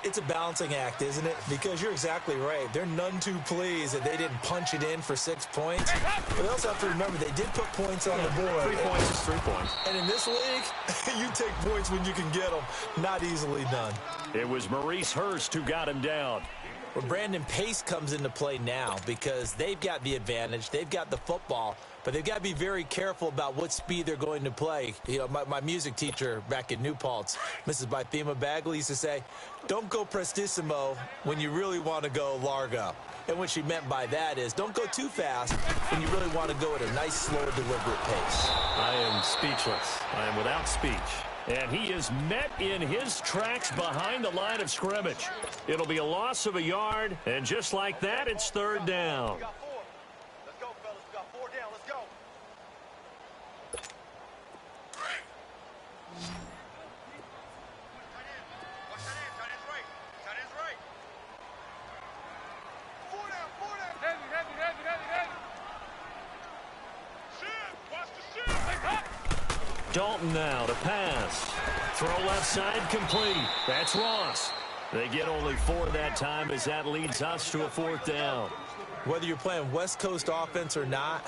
Speaker 4: It's a balancing act, isn't it? Because you're exactly right. They're none too pleased that they didn't punch it in for 6 points. But they also have to remember they did put points on the board.
Speaker 3: 3 points is 3 points.
Speaker 4: And in this league, you take points when you can get them. Not easily done.
Speaker 3: It was Maurice Hurst who got him down.
Speaker 4: Well, Brandon Pace comes into play now because they've got the advantage. They've got the football, but they've got to be very careful about what speed they're going to play. You know, my music teacher back at New Paltz, Mrs. Bythema Bagley, used to say, don't go prestissimo when you really want to go largo. And what she meant by that is don't go too fast when you really want to go at a nice, slow, deliberate pace.
Speaker 3: I am speechless. I am without speech. And he is met in his tracks behind the line of scrimmage. It'll be a loss of a yard, and just like that, it's 3rd down.
Speaker 5: We got 4. Let's go, fellas. We got 4 down. Let's go.
Speaker 3: Dalton now to pass. Throw left side complete. That's Ross. They get only 4 that time as that leads us to a 4th down.
Speaker 4: Whether you're playing West Coast offense or not,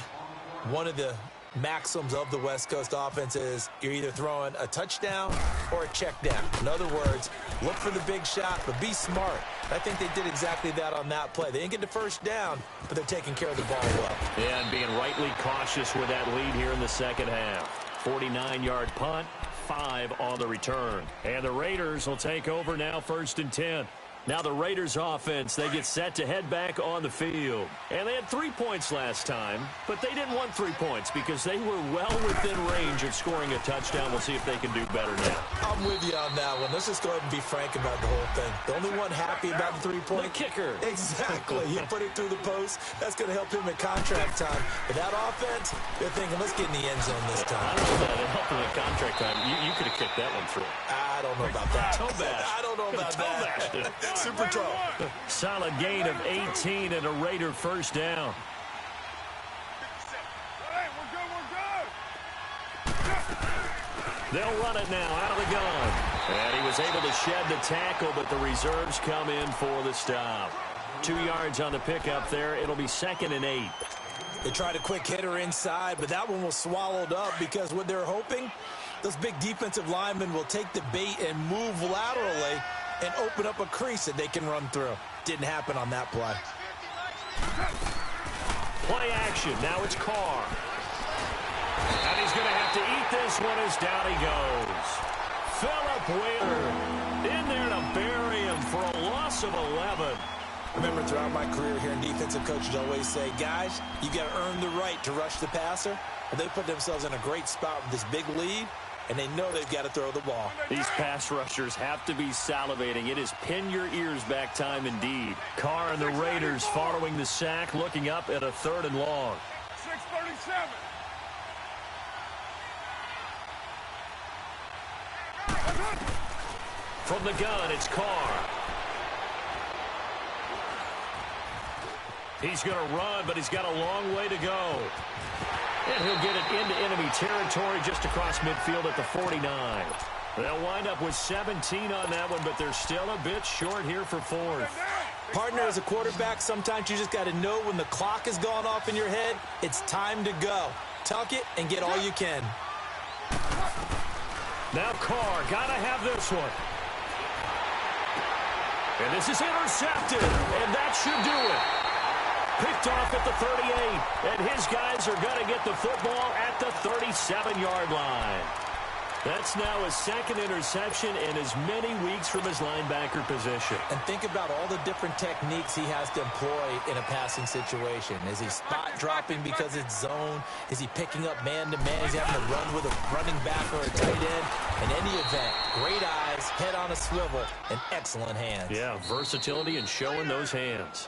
Speaker 4: one of the maxims of the West Coast offense is you're either throwing a touchdown or a check down. In other words, look for the big shot, but be smart. I think they did exactly that on that play. They didn't get the first down, but they're taking care of the ball well.
Speaker 3: Yeah, and being rightly cautious with that lead here in the second half. 49-yard punt, 5 on the return. And the Raiders will take over now, 1st and 10. Now the Raiders offense, they get set to head back on the field. And they had 3 points last time, but they didn't want 3 points because they were well within range of scoring a touchdown. We'll see if they can do better now.
Speaker 4: I'm with you on that one. Let's just go ahead and be frank about the whole thing. The only one happy about the 3-point?
Speaker 3: The kicker.
Speaker 4: Exactly. You put it through the post. That's going to help him in contract time. But that offense, they're thinking, let's get in the end zone this time.
Speaker 3: I don't know that. It helped him in contract time. You could have kicked that one through.
Speaker 4: I don't know about that.
Speaker 3: Toe bash.
Speaker 4: I don't know about that. Super toe.
Speaker 3: Solid gain of 18 and a Raider 1st down.
Speaker 5: Hey, we're good.
Speaker 3: They'll run it now out of the gun. And he was able to shed the tackle, but the reserves come in for the stop. 2 yards on the pickup there. It'll be 2nd and 8.
Speaker 4: They tried a quick hitter inside, but that one was swallowed up because what they're hoping, those big defensive linemen will take the bait and move laterally and open up a crease that they can run through. Didn't happen on that play.
Speaker 3: Play action. Now it's Carr. And he's going to have to eat this one as down he goes. Philip Wheeler in there to bury him for a loss of 11.
Speaker 4: Remember, throughout my career here in defensive coaches always say, guys, you got to earn the right to rush the passer. And they put themselves in a great spot with this big lead, and they know they've got to throw the ball.
Speaker 3: These pass rushers have to be salivating. It is pin your ears back time indeed. Carr and the Raiders following the sack, looking up at a 3rd and long.
Speaker 5: 6:37.
Speaker 3: From the gun, it's Carr. He's going to run, but he's got a long way to go. And he'll get it into enemy territory just across midfield at the 49. They'll wind up with 17 on that one, but they're still a bit short here for 4th.
Speaker 4: Partner, as a quarterback, sometimes you just got to know when the clock has gone off in your head, it's time to go. Tuck it and get all you can.
Speaker 3: Now Carr, got to have this one. And this is intercepted, and that should do it. Picked off at the 38, and his guys are going to get the football at the 37-yard line. That's now his 2nd interception in as many weeks from his linebacker position.
Speaker 4: And think about all the different techniques he has to employ in a passing situation. Is he spot dropping because it's zone? Is he picking up man-to-man? Is he having to run with a running back or a tight end? In any event, great eyes, head on a swivel, and excellent hands.
Speaker 3: Yeah, versatility and showing those hands.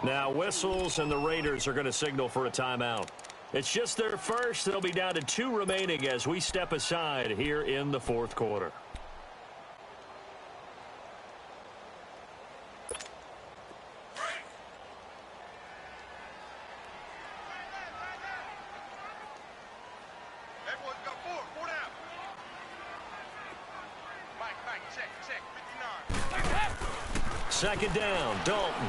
Speaker 3: Now whistles, and the Raiders are going to signal for a timeout. It's just their first. They'll be down to 2 remaining as we step aside here in the 4th quarter.
Speaker 5: Everyone's got 4 down. Mike, check, 59.
Speaker 3: 2nd down, Dalton.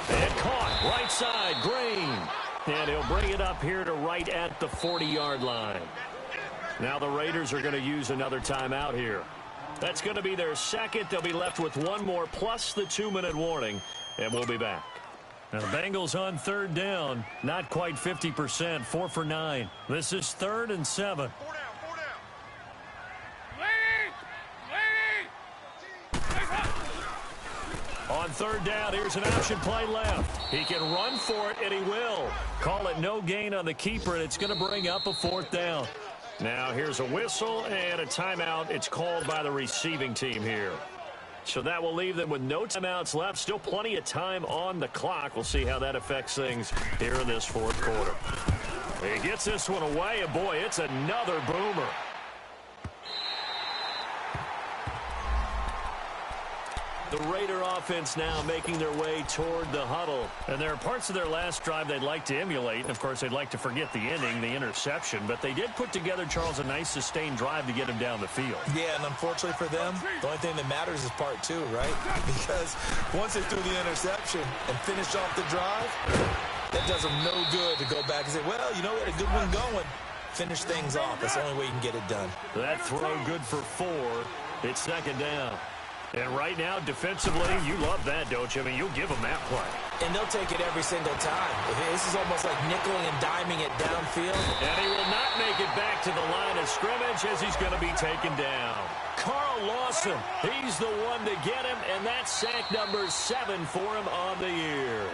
Speaker 3: And caught, right side, Green. And he'll bring it up here to right at the 40-yard line. Now the Raiders are going to use another timeout here. That's going to be their 2nd. They'll be left with 1 more plus the 2-minute warning, and we'll be back. Now the Bengals on 3rd down, not quite 50%, 4 for 9. This is 3rd and 7.
Speaker 5: 4 down.
Speaker 3: On 3rd down, here's an option play left. He can run for it, and he will. Call it no gain on the keeper, and it's going to bring up a 4th down. Now here's a whistle and a timeout. It's called by the receiving team here. So that will leave them with no timeouts left. Still plenty of time on the clock. We'll see how that affects things here in this 4th quarter. He gets this one away, and boy, it's another boomer. The Raider offense now making their way toward the huddle. And there are parts of their last drive they'd like to emulate. And, of course, they'd like to forget the ending, the interception. But they did put together, Charles, a nice sustained drive to get him down the field.
Speaker 4: Yeah, and unfortunately for them, the only thing that matters is part two, right? Because once they threw the interception and finished off the drive, that does them no good to go back and say, well, you know, we had a good one going. Finish things off. That's the only way you can get it done.
Speaker 3: That throw good for 4. It's second down. And right now, defensively, you love that, don't you? I mean, you'll give them that play.
Speaker 4: And they'll take it every single time. This is almost like nickeling and diming it downfield.
Speaker 3: And he will not make it back to the line of scrimmage as he's going to be taken down. Carl Lawson, he's the one to get him, and that's sack number 7 for him on the year.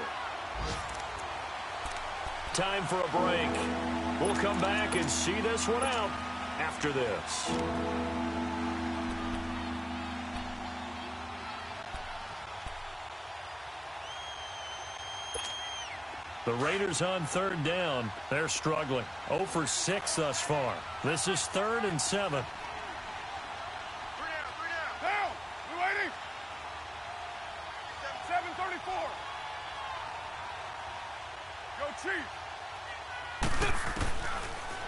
Speaker 3: Time for a break. We'll come back and see this one out after this. The Raiders on third down. They're struggling. 0 for 6 thus far. This is 3rd and 7.
Speaker 5: 3 down. Down. We waiting. 7:34. Go Chief.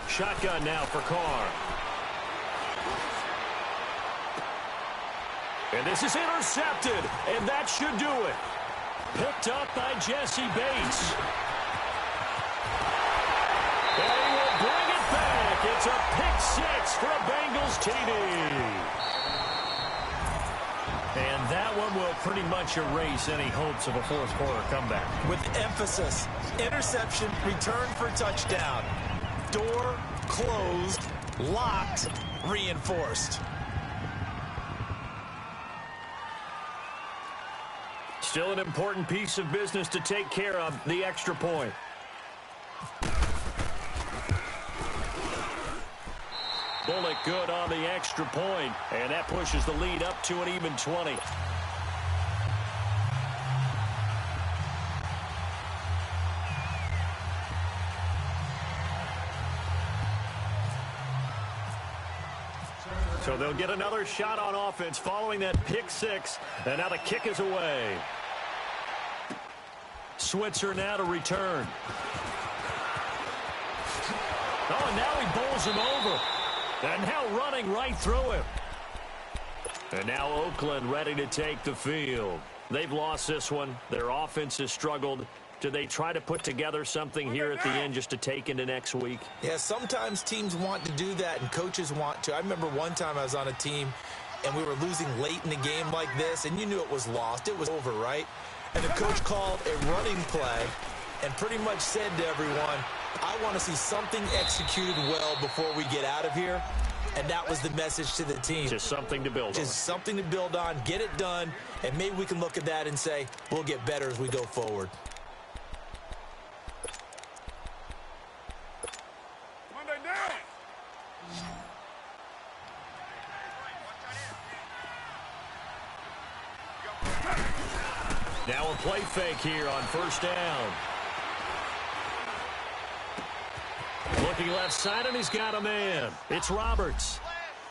Speaker 3: Shotgun now for Carr. And this is intercepted, and that should do it. Picked up by Jesse Bates. And he will bring it back. It's a pick 6 for a Bengals TD. And that one will pretty much erase any hopes of a fourth-quarter comeback.
Speaker 4: With emphasis, interception, return for touchdown. Door closed, locked, reinforced.
Speaker 3: Still an important piece of business to take care of, the extra point. Bullock good on the extra point, and that pushes the lead up to an even 20. So they'll get another shot on offense following that pick 6, and now the kick is away. Switzer now to return. Oh, and now he bowls him over. And now running right through him. And now Oakland ready to take the field. They've lost this one. Their offense has struggled. Do they try to put together something here at the end just to take into next week?
Speaker 4: Yeah, sometimes teams want to do that and coaches want to. I remember one time I was on a team and we were losing late in the game like this, and you knew it was lost. It was over, right? And the coach called a running play and pretty much said to everyone, I want to see something executed well before we get out of here. And that was the message to the team.
Speaker 3: Just something to build on.
Speaker 4: Just something to build on, get it done, and maybe we can look at that and say, we'll get better as we go forward.
Speaker 5: Monday down.
Speaker 3: Now a play fake here on first down. Looking left side, and he's got a man. It's Roberts.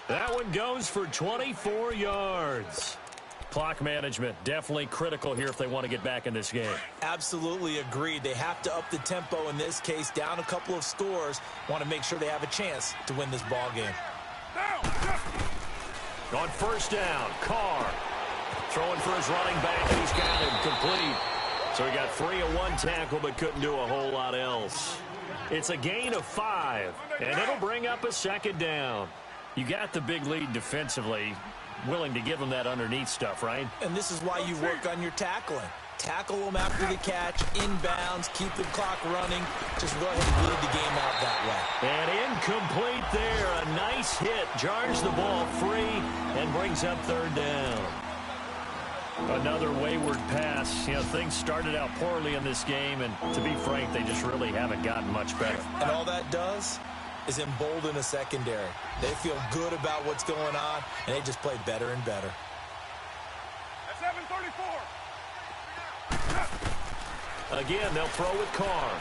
Speaker 3: That one goes for 24 yards. Clock management definitely critical here if they want to get back in this game.
Speaker 4: Absolutely agreed. They have to up the tempo in this case, down a couple of scores. Want to make sure they have a chance to win this ball game.
Speaker 3: On first down, Carr throwing for his running back, and he's got him complete. So he got 3 on 1 tackle, but couldn't do a whole lot else. It's a gain of 5, and it'll bring up a second down. You got the big lead defensively, willing to give them that underneath stuff, right?
Speaker 4: And this is why you work on your tackling. Tackle them after the catch, inbounds, keep the clock running. Just go ahead and lead the game out that way.
Speaker 3: And incomplete there. A nice hit. Jars the ball free and brings up third down. Another wayward pass. You know, things started out poorly in this game, and to be frank, they just really haven't gotten much better.
Speaker 4: And all that does is embolden a secondary. They feel good about what's going on, and they just play better and better.
Speaker 5: At 7:34.
Speaker 3: Again, they'll throw with Carr.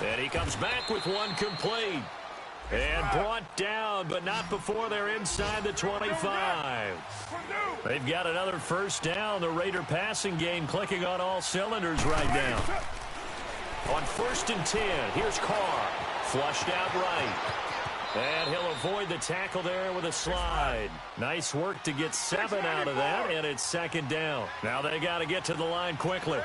Speaker 3: And he comes back with one complete. And brought down, but not before they're inside the 25. They've got another first down. The Raider passing game clicking on all cylinders right now. On 1st and 10, here's Carr. Flushed out right. And he'll avoid the tackle there with a slide. Nice work to get 7 out of that, and it's 2nd down. Now they got to get to the line quickly.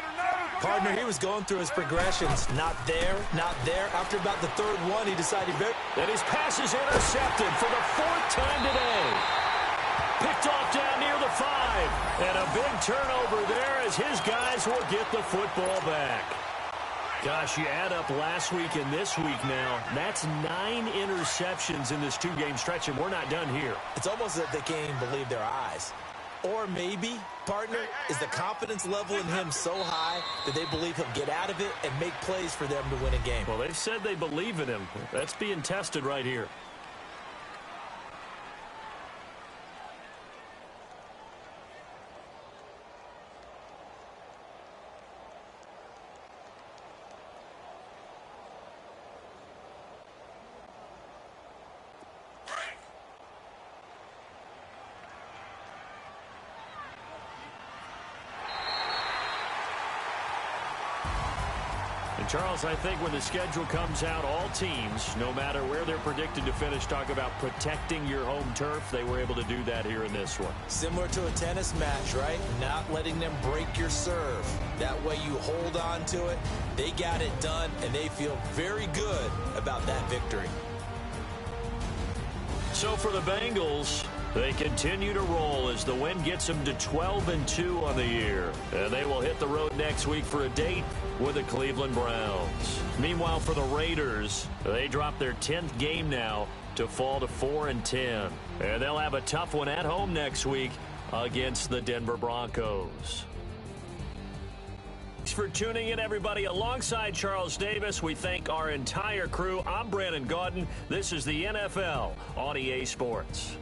Speaker 4: Partner, he was going through his progressions. Not there, not there. After about the 3rd one, he decided...
Speaker 3: And his pass is intercepted for the 4th time today. Picked off down near the 5. And a big turnover there as his guys will get the football back. Gosh, you add up last week and this week now, that's 9 interceptions in this 2-game stretch, and we're not done here.
Speaker 4: It's almost as if they can't even believe their eyes. Or maybe, partner, is the confidence level in him so high that they believe he'll get out of it and make plays for them to win a game.
Speaker 3: Well, they've said they believe in him. That's being tested right here. Charles, I think when the schedule comes out, all teams, no matter where they're predicted to finish, talk about protecting your home turf. They were able to do that here in this one.
Speaker 4: Similar to a tennis match, right? Not letting them break your serve. That way you hold on to it. They got it done, and they feel very good about that victory.
Speaker 3: So for the Bengals, they continue to roll as the win gets them to 12-2 on the year. And they will hit the road next week for a date with the Cleveland Browns. Meanwhile, for the Raiders, they drop their 10th game now to fall to 4-10. And they'll have a tough one at home next week against the Denver Broncos. Thanks for tuning in, everybody. Alongside Charles Davis, we thank our entire crew. I'm Brandon Gaudin. This is the NFL on EA Sports.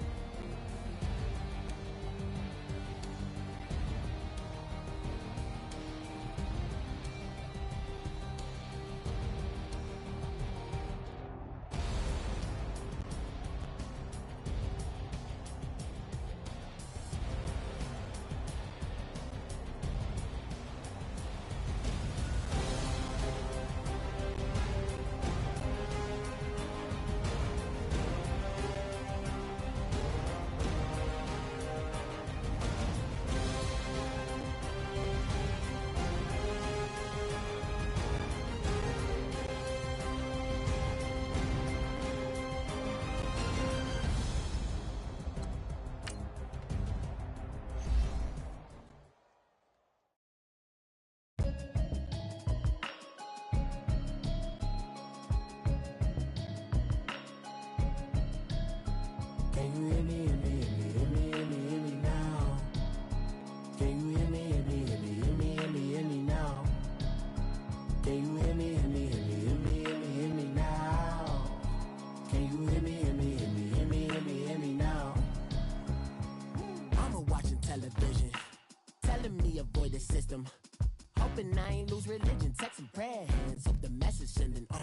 Speaker 7: Hoping I ain't lose religion, texting prayer hands, hope the message sending on.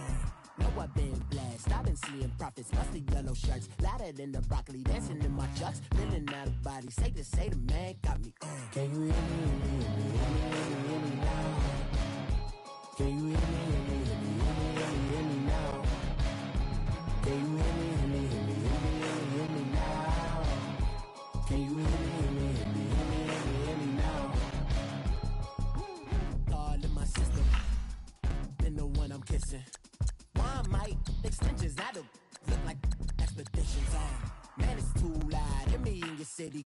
Speaker 7: Know I've been blessed, I've been seeing prophets, mostly yellow shirts, louder than the broccoli, dancing in my chucks, feeling out of body, safe to say the man got me on. Can you hear me, hear me now? Can you hear me, hear me now? Can you hear me, hear me now? Can you hear me, hear me now? All in my system, been the one I'm kissing. Why might extensions out of look like expeditions on? Man, it's too loud. Hear me in your city.